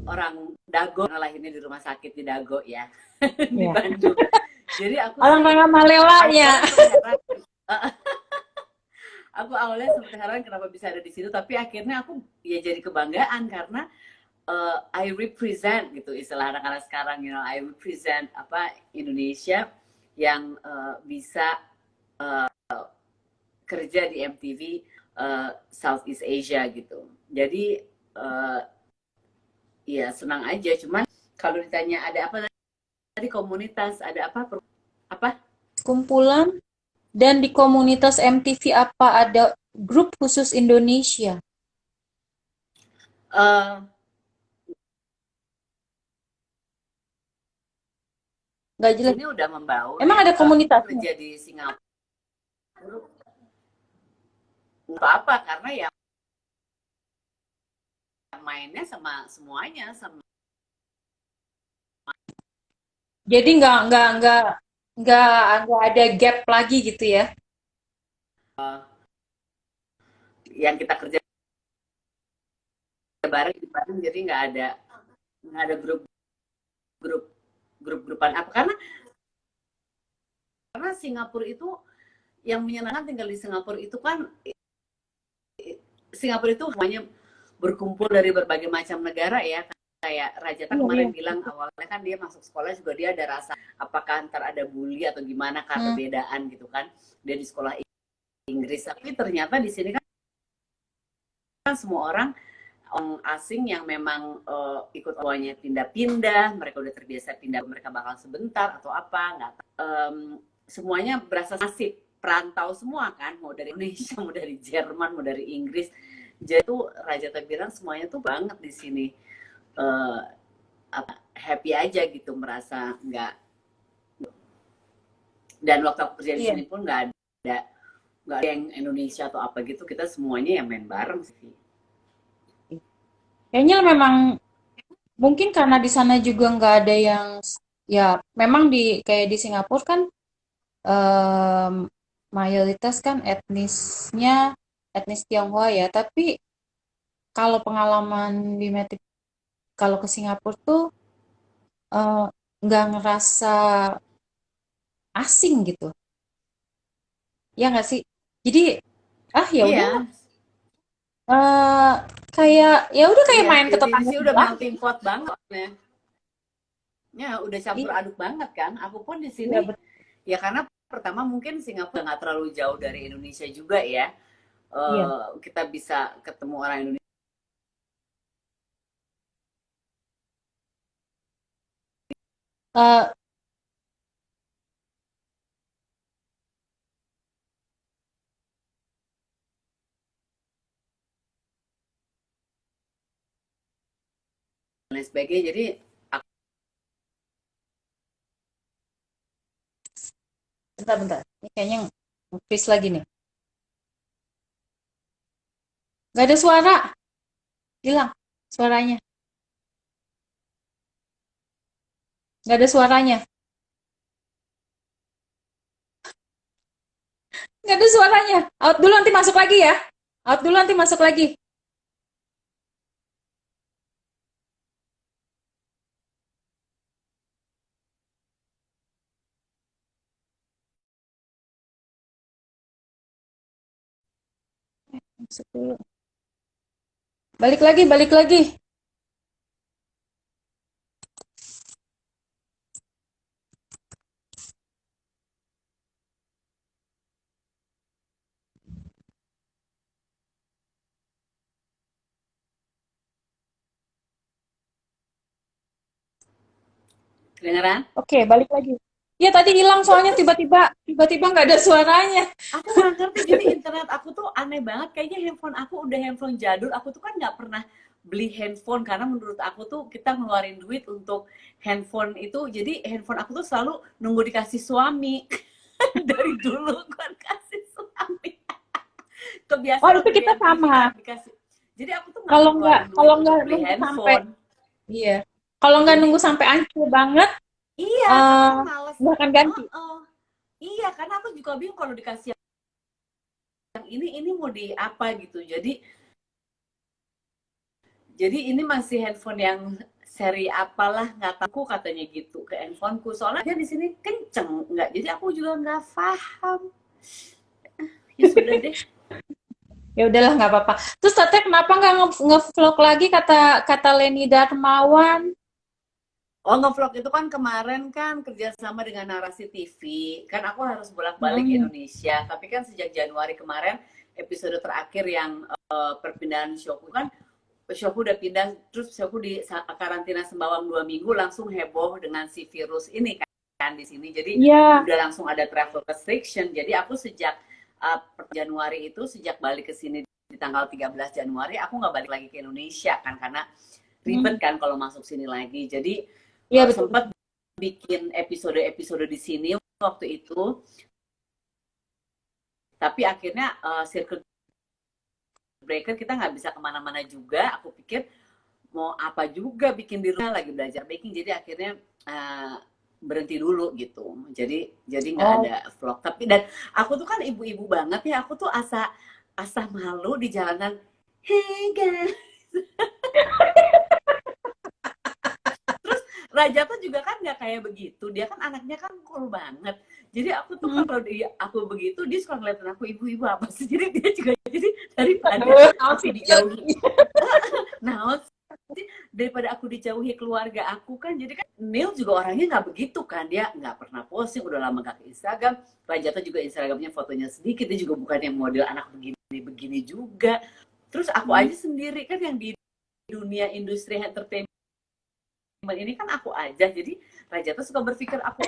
orang Dago, lahirnya di rumah sakit di Dago ya, di Ya. Bandung. Jadi aku Orang sih tengah Malewanya. awalnya sempat heran, aku awalnya sempat heran kenapa bisa ada di situ, tapi akhirnya aku ya jadi kebanggaan karena I represent gitu, istilah anak-anak sekarang, you know, I represent apa Indonesia yang bisa kerja di MTV Southeast Asia gitu. Jadi ya senang aja. Cuman kalau ditanya ada apa tadi, komunitas, ada apa? Kumpulan dan di komunitas MTV apa ada grup khusus Indonesia? Uh, Nggak jelas. ini udah membaur Emang ya. ada Aku komunitasnya? kerja di Singapura nggak apa, karena ya mainnya sama semuanya, sama Jadi nggak ada gap lagi gitu ya? yang kita kerja bareng, jadi nggak ada grup grup-grupan apa, karena Singapura itu yang menyenangkan tinggal di Singapura itu kan, Singapura itu semuanya berkumpul dari berbagai macam negara ya. Kayak Rajata Iya, iya. kemarin bilang awalnya kan dia masuk sekolah juga dia ada rasa apakah ntar ada bully atau gimana karena Hmm. perbedaan gitu kan, dia di sekolah Inggris, tapi ternyata di sini kan semua orang asing yang memang ikut awalnya pindah-pindah, mereka udah terbiasa pindah, mereka bakal sebentar atau apa, nggak semuanya berasa nasib perantau semua kan, mau dari Indonesia, mau dari Jerman, mau dari Inggris. Jadi tuh Raja bilang semuanya tuh banget di sini eh, happy aja gitu, merasa nggak, dan waktu aku kerja di Iya. sini pun nggak ada yang Indonesia atau apa gitu, kita semuanya yang main bareng sih. Kayaknya memang mungkin karena di sana juga nggak ada yang ya memang kayak di Singapura kan em, mayoritas kan etnis Tionghoa ya. Tapi kalau pengalaman di Matic kalau ke Singapura tuh eh, nggak ngerasa asing gitu. Ya nggak sih? Jadi ya udah Iya, eh kayak ya udah kayak iya, main ke jadi di tetangga sini udah sebelah. melting pot banget ya. Ya udah campur Iya, aduk banget kan. Aku pun di sini iya betul. ya karena pertama mungkin Singapura nggak terlalu jauh dari Indonesia juga ya. Iya. Kita bisa ketemu orang Indonesia Eh, dan lain sebagainya. Jadi bentar. Ini kayaknya nge-freeze lagi nih. Nggak ada suara. Hilang suaranya. Nggak ada suaranya. Nggak ada suaranya. Out dulu nanti masuk lagi ya. Out dulu nanti masuk lagi. Masuk dulu. Balik lagi, balik lagi. Kedengeran? Oke, balik lagi. Ya tadi hilang soalnya tiba-tiba nggak ada suaranya. Aku nggak ngerti, jadi internet aku tuh aneh banget. Kayaknya handphone aku udah handphone jadul. Aku tuh kan nggak pernah beli handphone karena menurut aku tuh kita ngeluarin duit untuk handphone itu. Jadi handphone aku tuh selalu nunggu dikasih suami. Dari dulu kan kasih suami. Oh, Kebiasaan itu waktu di kita MTV sama. kan dikasih. Jadi aku tuh nggak mau ngeluarin duit Kalau untuk nggak beli nunggu sampai, handphone. iya. Kalau nggak Jadi nunggu sampai hancur banget, iya, aku eh tuh males. nggak akan ganti. Iya, karena aku juga bingung kalau dikasih yang ini mau di apa gitu. Jadi ini masih handphone yang seri apalah nggak tahu katanya gitu ke handphoneku. Soalnya dia di sini kenceng nggak, jadi aku juga nggak paham. Ya sudah deh. Ya udahlah nggak apa-apa. Terus Tete kenapa nggak nge-vlog lagi kata kata Leni Darmawan? Oh, ngevlog itu kan kemarin kan kerjasama dengan Narasi TV. Kan aku harus bolak-balik Hmm. Indonesia. Tapi kan sejak Januari kemarin episode terakhir yang perpindahan showku kan, showku udah pindah, terus showku di karantina Sembawang 2 minggu, langsung heboh dengan si virus ini kan di sini. Jadi Iya. udah langsung ada travel restriction. Jadi aku sejak Januari itu, sejak balik ke sini di tanggal 13 Januari, aku nggak balik lagi ke Indonesia kan, karena Hmm. ribet kan kalau masuk sini lagi. Jadi Iya betul. sempat bikin episode-episode di sini waktu itu, tapi akhirnya circuit breaker kita nggak bisa kemana-mana juga. Aku pikir mau apa juga bikin di rumah, lagi belajar baking, jadi akhirnya berhenti dulu gitu. Jadi nggak Oh, ada vlog. Tapi dan aku tuh kan ibu-ibu banget ya, aku tuh asa malu di jalanan. Hey guys. Raja tuh juga kan nggak kayak begitu, dia kan anaknya kan cool banget. Jadi aku tuh hmm. kalau aku begitu, dia suka ngeliatin aku, ibu-ibu apa sih, jadi dia juga, jadi daripada Aduh, aku sih. dijauhi, nah daripada aku dijauhi keluarga aku kan, jadi kan Neil juga orangnya nggak begitu kan, dia nggak pernah posting, udah lama gak ke Instagram. Raja tuh juga Instagramnya fotonya sedikit, dia juga bukan yang model anak begini juga. Terus aku Hmm. aja sendiri kan yang di dunia industri entertainment ini kan aku aja, jadi Raja tuh suka berpikir aku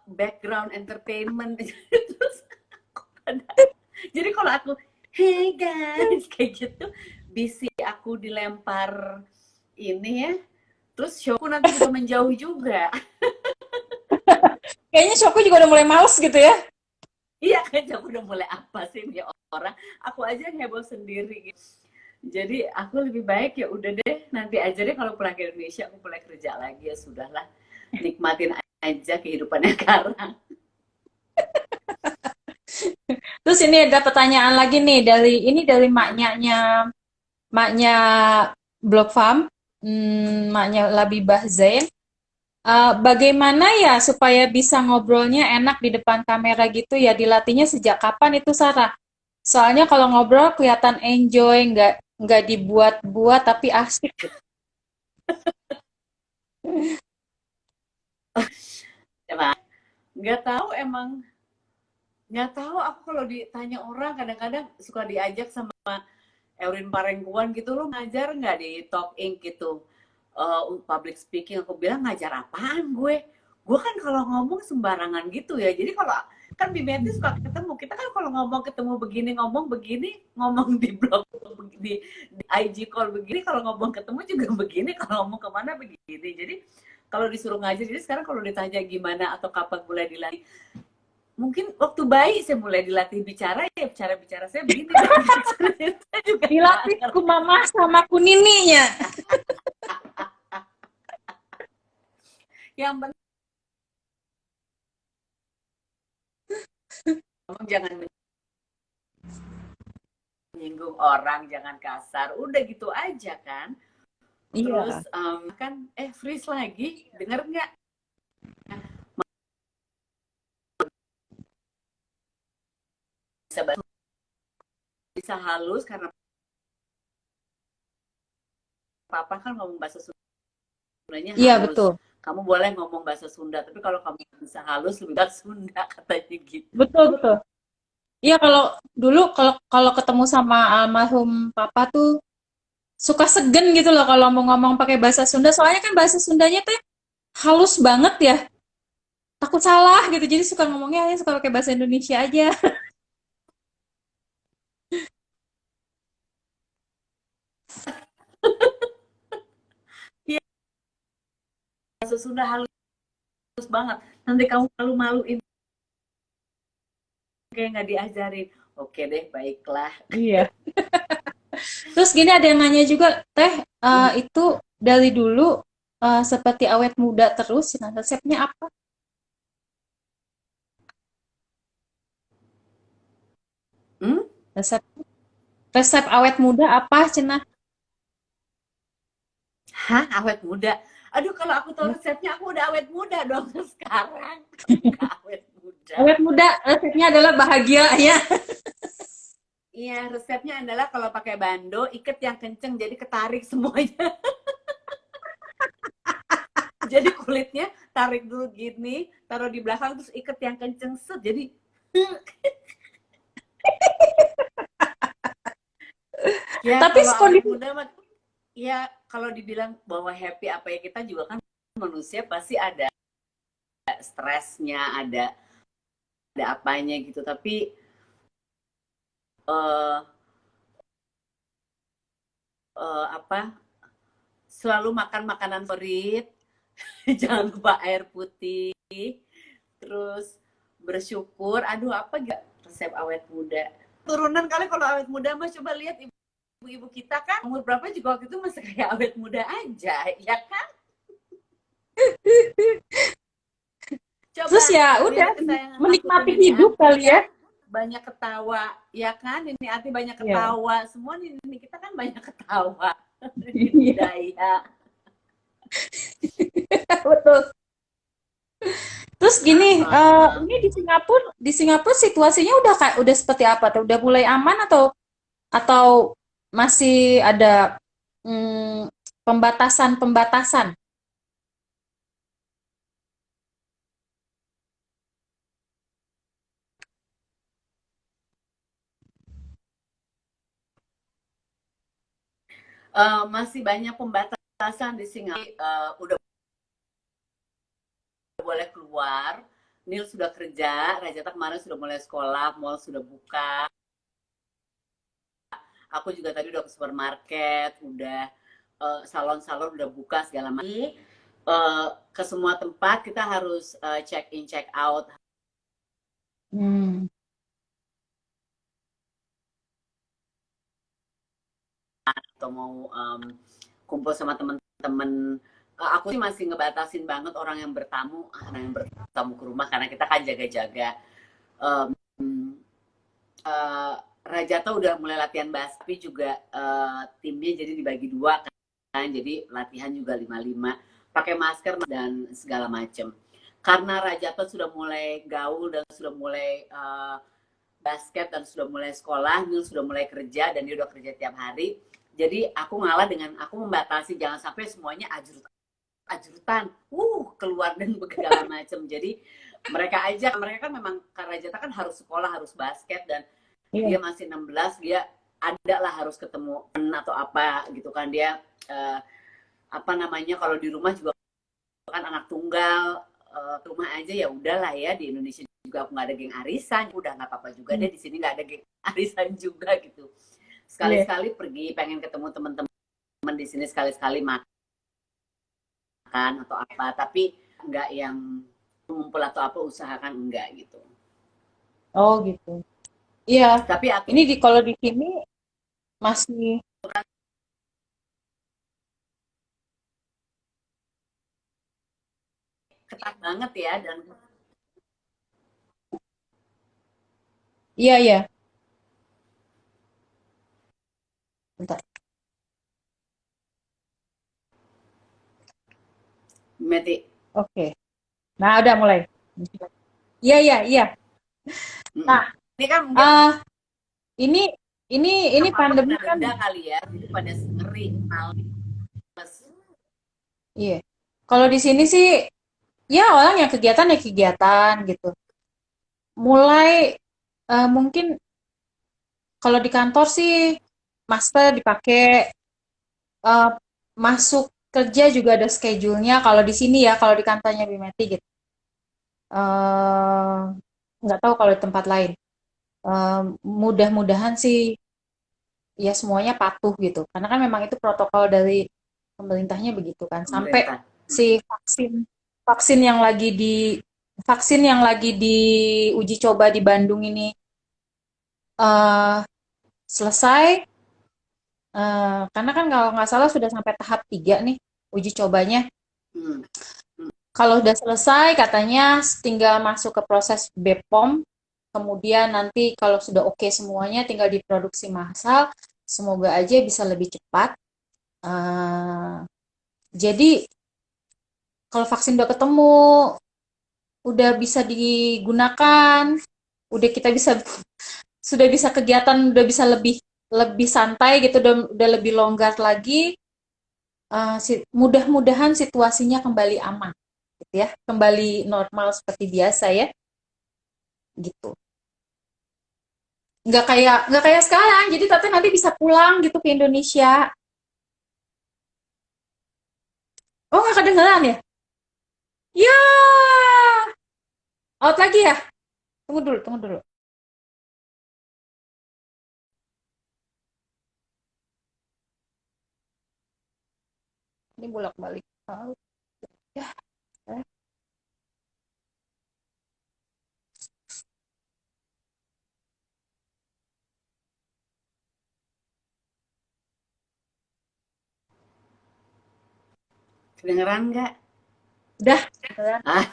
background entertainment. Terus jadi kalau aku hey guys kayak gitu, bisi aku dilempar ini ya, terus showku nanti juga menjauh juga. Kayaknya Shoko juga udah mulai males gitu ya. Iya kan, aku udah mulai apa sih nih orang, aku aja yang heboh sendiri gitu. Jadi aku lebih baik ya udah deh, nanti aja deh kalau pulang ke Indonesia aku mulai kerja lagi, ya sudahlah, nikmatin aja kehidupannya sekarang. Terus ini ada pertanyaan lagi nih dari maknya Blog Farm, maknya Labibah Zain. Bagaimana ya supaya bisa ngobrolnya enak di depan kamera gitu ya? Dilatihnya sejak kapan itu Sarah? Soalnya kalau ngobrol kelihatan enjoy, nggak dibuat-buat tapi asik gitu. Emang nggak tahu, emang nggak tahu, aku kalau ditanya orang kadang-kadang suka diajak sama Eurin Parengkuan gitu, lo ngajar nggak di Talk Inc gitu, public speaking. Aku bilang ngajar apaan gue kan kalau ngomong sembarangan gitu ya. Jadi kalau kan Bimetti suka ketemu kita kan, kalau ngomong ketemu begini, ngomong di blog, di IG call begini, kalau ngomong ketemu juga begini, kalau ngomong kemana begini. Jadi kalau disuruh ngajar, jadi sekarang kalau ditanya gimana atau kapan mulai dilatih, mungkin waktu bayi saya mulai dilatih bicara, ya bicara saya begini. Saya juga Dilatih ku mama sama ku nininya. yang penting jangan menyinggung orang, jangan kasar, udah gitu aja kan. Terus Iya. kan freeze lagi, denger nggak? Bisa bahasa bisa halus karena papa kan ngomong bahasa Sundanya Iya, halus. betul. Kamu boleh ngomong bahasa Sunda, tapi kalau kamu bisa halus lebih baik Sunda katanya gitu. Betul, betul. Iya, kalau dulu kalau kalau ketemu sama almarhum papa tuh suka segen gitu loh kalau mau ngomong pakai bahasa Sunda. Soalnya kan bahasa Sundanya tuh halus banget ya. Takut salah gitu. Jadi suka ngomongnya ya suka pakai bahasa Indonesia aja. Iya, bahasa Sunda halus banget. Nanti kamu malu-maluin kayak nggak diajarin. Oke deh, baiklah. Iya. Terus gini ada yang nanya juga, Teh, itu dari dulu seperti awet muda terus, nah resepnya apa? Hmm? Resep resep awet muda apa, Cenah? Hah, awet muda? Aduh, kalau aku tahu Ya. resepnya, aku udah awet muda dong sekarang. Nggak awet muda. Awet muda resepnya adalah bahagia ya. Iya, resepnya adalah kalau pakai bando, ikat yang kenceng, jadi ketarik semuanya. Jadi kulitnya tarik dulu gini, taruh di belakang, terus ikat yang kenceng, set. Jadi, ya Tapi kalau awet kondisi muda mah, ya kalau dibilang bahwa happy apa ya, kita juga kan manusia pasti ada stresnya, ada apanya gitu. Tapi eh apa, selalu makan makanan favorit, jangan lupa air putih, terus bersyukur. Aduh, apa gak resep awet muda? Turunan kali kalau awet muda mah, coba lihat ibu-ibu kita kan umur berapa juga waktu itu masih kayak awet muda aja, ya kan? terus Coba ya udah lihat kesayangan aku tuh menikmati Nini hidup Ati kali ya, ya. banyak ketawa, ya kan? Nini Ati banyak Iya. ketawa, semua Nini kita kan banyak ketawa. Ini Iya, budaya. betul. Terus gini, Uh-uh. ini di Singapura situasinya udah kayak udah seperti apa tuh? Udah mulai aman atau masih ada pembatasan-pembatasan? Masih banyak pembatasan di Singapura. Udah boleh keluar, Nil sudah kerja, Rajata kemarin sudah mulai sekolah, mall sudah buka. Aku juga tadi udah ke supermarket, udah salon-salon udah buka segala macam. Ke semua tempat kita harus check in check out, Hmm. atau mau kumpul sama teman-teman. Aku sih masih ngebatasin banget orang yang bertamu ke rumah, karena kita kan jaga-jaga. um, uh, Rajata udah mulai latihan basket, juga timnya jadi dibagi dua kan, jadi latihan juga 5-5, pakai masker dan segala macem. Karena Rajata sudah mulai gaul dan sudah mulai basket dan sudah mulai sekolah, Nil sudah mulai kerja dan dia udah kerja tiap hari. Jadi aku ngalah dengan aku membatasi jangan sampai semuanya ajrutan, keluar dan segala macem. Jadi mereka kan memang, karena Rajata kan harus sekolah, harus basket, dan dia Iya. masih 16, dia ada lah harus ketemu atau apa gitu kan. Dia apa namanya, kalau di rumah juga kan anak tunggal, rumah aja ya udahlah ya. Di Indonesia juga aku nggak ada geng arisan, udah nggak apa-apa juga Hmm. deh, di sini nggak ada geng arisan juga gitu. Iya. Sekali-sekali pergi, pengen ketemu teman-teman di sini, sekali-sekali makan atau apa, tapi nggak yang ngumpul atau apa, usahakan enggak gitu. Oh gitu. Iya. Tapi Ini kalau di sini masih. ketat banget ya. Dan Iya, iya. Bentar. Meti, Oke. Nah, udah mulai. Iya, iya, iya. Nah, ini kan enggak. eh ini ini Apa-apa pandemi kena kan, denda kali ya, jadi pada ngeri, males. iya. Kalau di sini sih, ya orang yang kegiatan ya kegiatan gitu. Mulai mungkin kalau di kantor sih masker dipakai, eh, masuk kerja juga ada schedule-nya. Kalau di sini ya, kalau di kantornya Bimeti gitu. Eh, nggak tahu kalau di tempat lain. Mudah-mudahan sih ya semuanya patuh gitu. Karena kan memang itu protokol dari pemerintahnya begitu kan. Sampai Pemerintah. si vaksin vaksin yang lagi di vaksin yang lagi diuji coba di Bandung ini eh selesai, karena kan kalau nggak salah sudah sampai tahap 3 nih uji cobanya. Hmm. Kalau udah selesai katanya tinggal masuk ke proses BPOM, kemudian nanti kalau sudah oke semuanya tinggal diproduksi massal. Semoga aja bisa lebih cepat. Eh, jadi kalau vaksin udah ketemu, udah bisa digunakan, udah kita bisa sudah bisa kegiatan, udah bisa lebih lebih santai gitu, udah lebih longgar lagi. Mudah-mudahan situasinya kembali aman, gitu ya, kembali normal seperti biasa ya, gitu. Nggak kayak sekarang. Jadi Tata nanti bisa pulang gitu ke Indonesia. Oh nggak kedengeran ya? Ya, out lagi ya? Tunggu dulu, tunggu dulu. Ini bolak-balik. Out. Ya, eh. Kedengeran nggak? Udah. Kedengeran. Ah,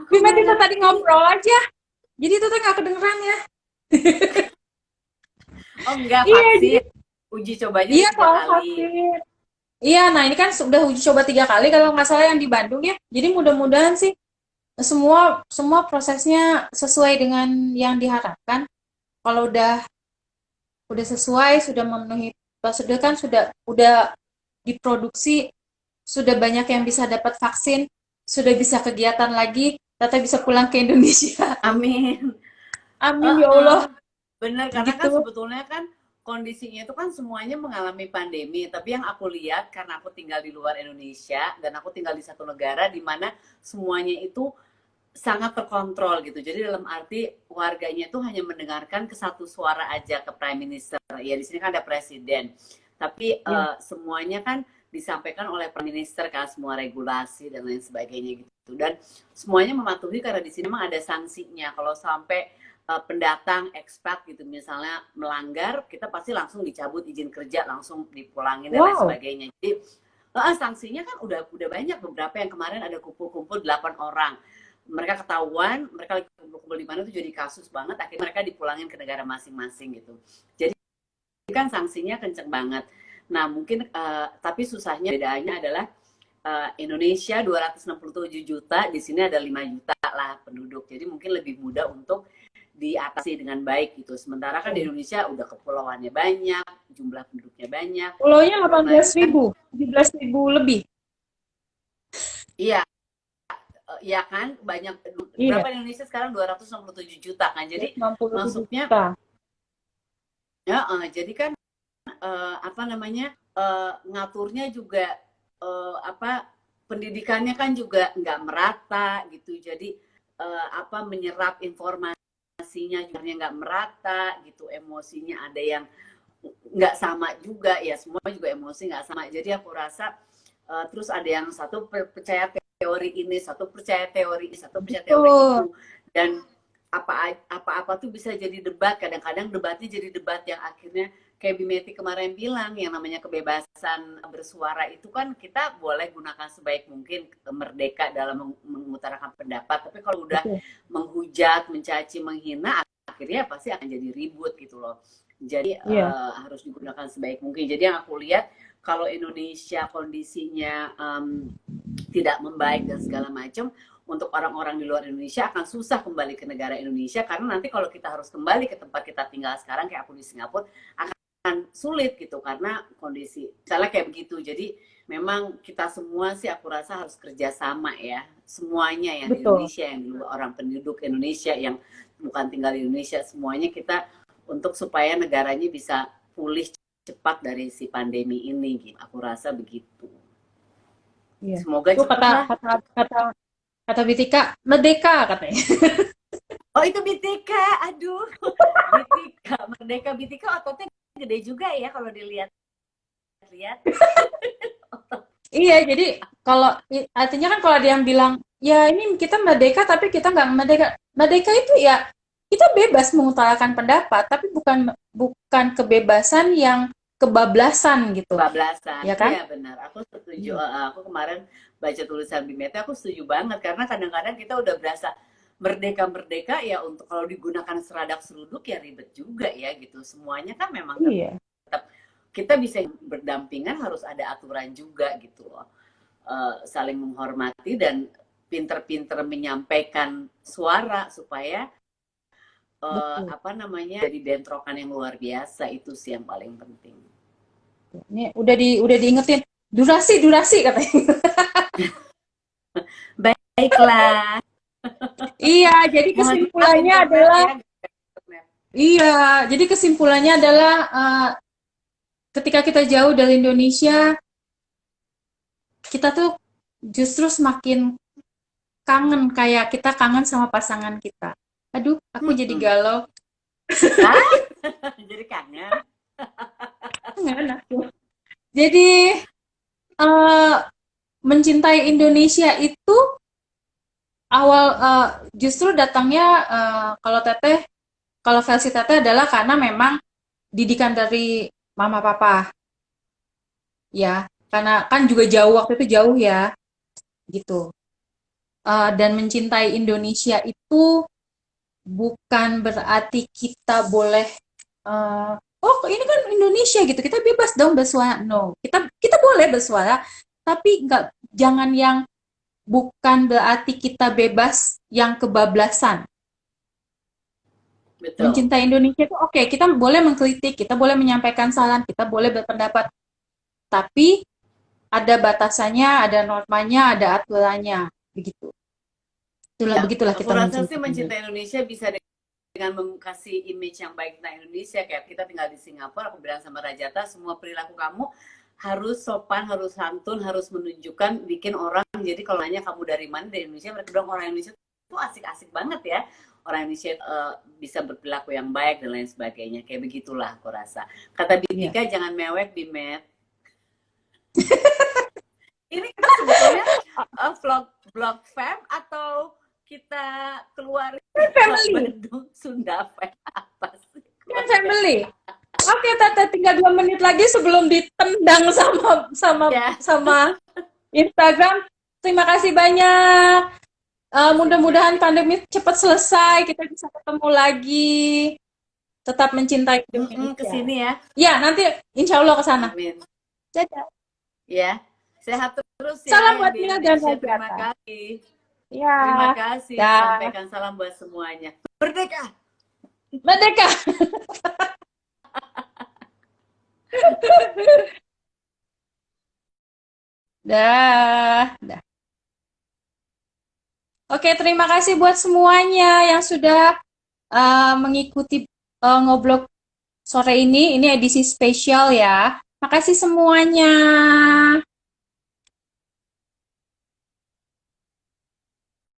aku Bima nggak kita tadi ngerti. ngobrol aja. Jadi itu tuh nggak kedengeran ya. Oh enggak, Iya, jadi vaksin. Uji cobanya iya udah tiga soal kali. vaksin. Iya, nah ini kan sudah uji coba 3 kali kalau nggak salah yang di Bandung ya. Jadi mudah-mudahan sih semua semua prosesnya sesuai dengan yang diharapkan. Kalau udah sesuai, sudah memenuhi prosedur kan, udah diproduksi, sudah banyak yang bisa dapat vaksin, sudah bisa kegiatan lagi, Tata bisa pulang ke Indonesia. Amin. Amin ya Heeh. Allah. Bener, karena kan Gitu. sebetulnya kan kondisinya itu kan semuanya mengalami pandemi. Tapi yang aku lihat karena aku tinggal di luar Indonesia dan aku tinggal di satu negara di mana semuanya itu sangat terkontrol gitu. Jadi dalam arti warganya itu hanya mendengarkan ke satu suara aja, ke Prime Minister. Ya di sini kan ada presiden. Tapi Ya. semuanya kan disampaikan oleh Prime Minister kan, semua regulasi dan lain sebagainya gitu. Dan semuanya mematuhi karena di sini memang ada sanksinya. Kalau sampai pendatang expat gitu misalnya melanggar, kita pasti langsung dicabut izin kerja, langsung dipulangin dan lain Wow. sebagainya. Jadi sanksinya kan udah banyak, beberapa yang kemarin ada kumpul-kumpul 8 orang, mereka ketahuan, mereka lagi kumpul-kumpul di mana tuh jadi kasus banget, akhirnya mereka dipulangin ke negara masing-masing gitu. Jadi kan sanksinya kenceng banget. Nah mungkin tapi susahnya bedanya adalah Indonesia 267 juta, di sini ada 5 juta lah penduduk, jadi mungkin lebih mudah untuk diatasi dengan baik gitu. Sementara kan di Indonesia udah kepulauannya banyak, jumlah penduduknya banyak, Pulaunya belum lagi kan 18.000, 17.000 lebih. iya, ya kan banyak, Iya, berapa di Indonesia sekarang 267 juta kan. Jadi 167 masuknya juta. ya jadi kan apa namanya ngaturnya juga apa pendidikannya kan juga nggak merata gitu. Jadi apa menyerap informasinya juga nggak merata gitu, emosinya ada yang nggak sama juga ya, semua juga emosi nggak sama. Jadi aku rasa terus ada yang satu percaya teori ini, satu percaya teori ini, satu percaya teori Betul. itu, dan apa-apa tuh bisa jadi debat. Kadang-kadang debatnya jadi debat yang akhirnya kayak Bimeti kemarin bilang, yang namanya kebebasan bersuara itu kan kita boleh gunakan sebaik mungkin, merdeka dalam mengutarakan pendapat, tapi kalau udah Betul. menghujat, mencaci, menghina, akhirnya pasti akan jadi ribut gitu loh. Jadi Iya. harus digunakan sebaik mungkin. Jadi yang aku lihat kalau Indonesia kondisinya tidak membaik dan segala macam, untuk orang-orang di luar Indonesia akan susah kembali ke negara Indonesia, karena nanti kalau kita harus kembali ke tempat kita tinggal sekarang, kayak aku di Singapura, akan sulit gitu karena kondisi misalnya kayak begitu. Jadi memang kita semua sih aku rasa harus kerjasama ya, semuanya yang di Betul. Indonesia, yang di luar, orang penduduk Indonesia yang bukan tinggal di Indonesia, semuanya kita untuk supaya negaranya bisa pulih cepat dari si pandemi ini gitu. Aku rasa begitu. Iya. Semoga Itu cepat lah. kata Bitika, merdeka katanya. Oh itu BTK, aduh. BTK, Merdeka BTK ototnya gede juga ya kalau dilihat-lihat. Iya, jadi kalau artinya kan kalau ada yang bilang, ya ini kita merdeka tapi kita nggak merdeka. Merdeka itu ya kita bebas mengutarakan pendapat, tapi bukan kebebasan yang kebablasan gitu, Kebablasan, ya kan? iya benar. Aku setuju. Iya. Aku kemarin baca tulisan Bimete, aku setuju banget karena kadang-kadang kita udah berasa merdeka ya untuk kalau digunakan seradak seruduk ya ribet juga ya gitu. Semuanya kan memang Iya. tetap kita bisa berdampingan, harus ada aturan juga gitu loh. Saling menghormati dan pinter-pinter menyampaikan suara supaya Betul. jadi bentrokan yang luar biasa, itu sih yang paling penting. Ini udah diingetin durasi katanya. Baiklah. Iya, jadi kesimpulannya adalah iya, jadi kesimpulannya adalah ketika kita jauh dari Indonesia, kita tuh justru semakin kangen, kayak kita kangen sama pasangan kita. Aduh, aku jadi galau. Jadi kangen. Kangen aku. Jadi mencintai Indonesia itu justru datangnya kalau versi Teteh adalah karena memang didikan dari mama papa, ya. Karena kan juga jauh, waktu itu jauh ya, gitu. Dan mencintai Indonesia itu bukan berarti kita boleh oh ini kan Indonesia gitu, kita bebas dong bersuara. No, kita boleh bersuara, tapi jangan yang bukan berarti kita bebas yang kebablasan. Betul. Mencintai Indonesia itu oke, kita boleh mengkritik, kita boleh menyampaikan saran, kita boleh berpendapat, tapi ada batasannya, ada normanya, ada aturannya, begitu. Begitulah Aku kita rasa sih mencintai mencintai Indonesia bisa dengan kasih image yang baik tentang Indonesia. Kayak kita tinggal di Singapura, aku bilang sama Rajata, semua perilaku kamu harus sopan, harus santun, harus menunjukkan, bikin orang, jadi kalau nanya kamu dari mana, dari Indonesia, mereka bilang orang Indonesia itu asik-asik banget ya. Orang Indonesia bisa berperilaku yang baik dan lain sebagainya. Kayak begitulah aku rasa. Kata Bitika, jangan mewek, Bimet. Ini kita sebetulnya vlog fam atau kita keluar Bandung Sunda Fam, apa sih? Family. Oke, Tata, tinggal 2 menit lagi sebelum ditendang sama Instagram. Terima kasih banyak. Mudah-mudahan pandemi cepat selesai, kita bisa ketemu lagi. Tetap mencintai Indonesia. Kesini ya. Ya, nanti insya Allah ke sana. Amin. Dadah. Ya, sehat terus ya. Salam buat Mila dan Rajata. Terima kasih. Ya. Terima kasih. Sampaikan salam buat semuanya. Merdeka. Merdeka. Dah. Oke, terima kasih buat semuanya yang sudah mengikuti ngobrol sore ini. Ini edisi spesial ya. Makasih semuanya.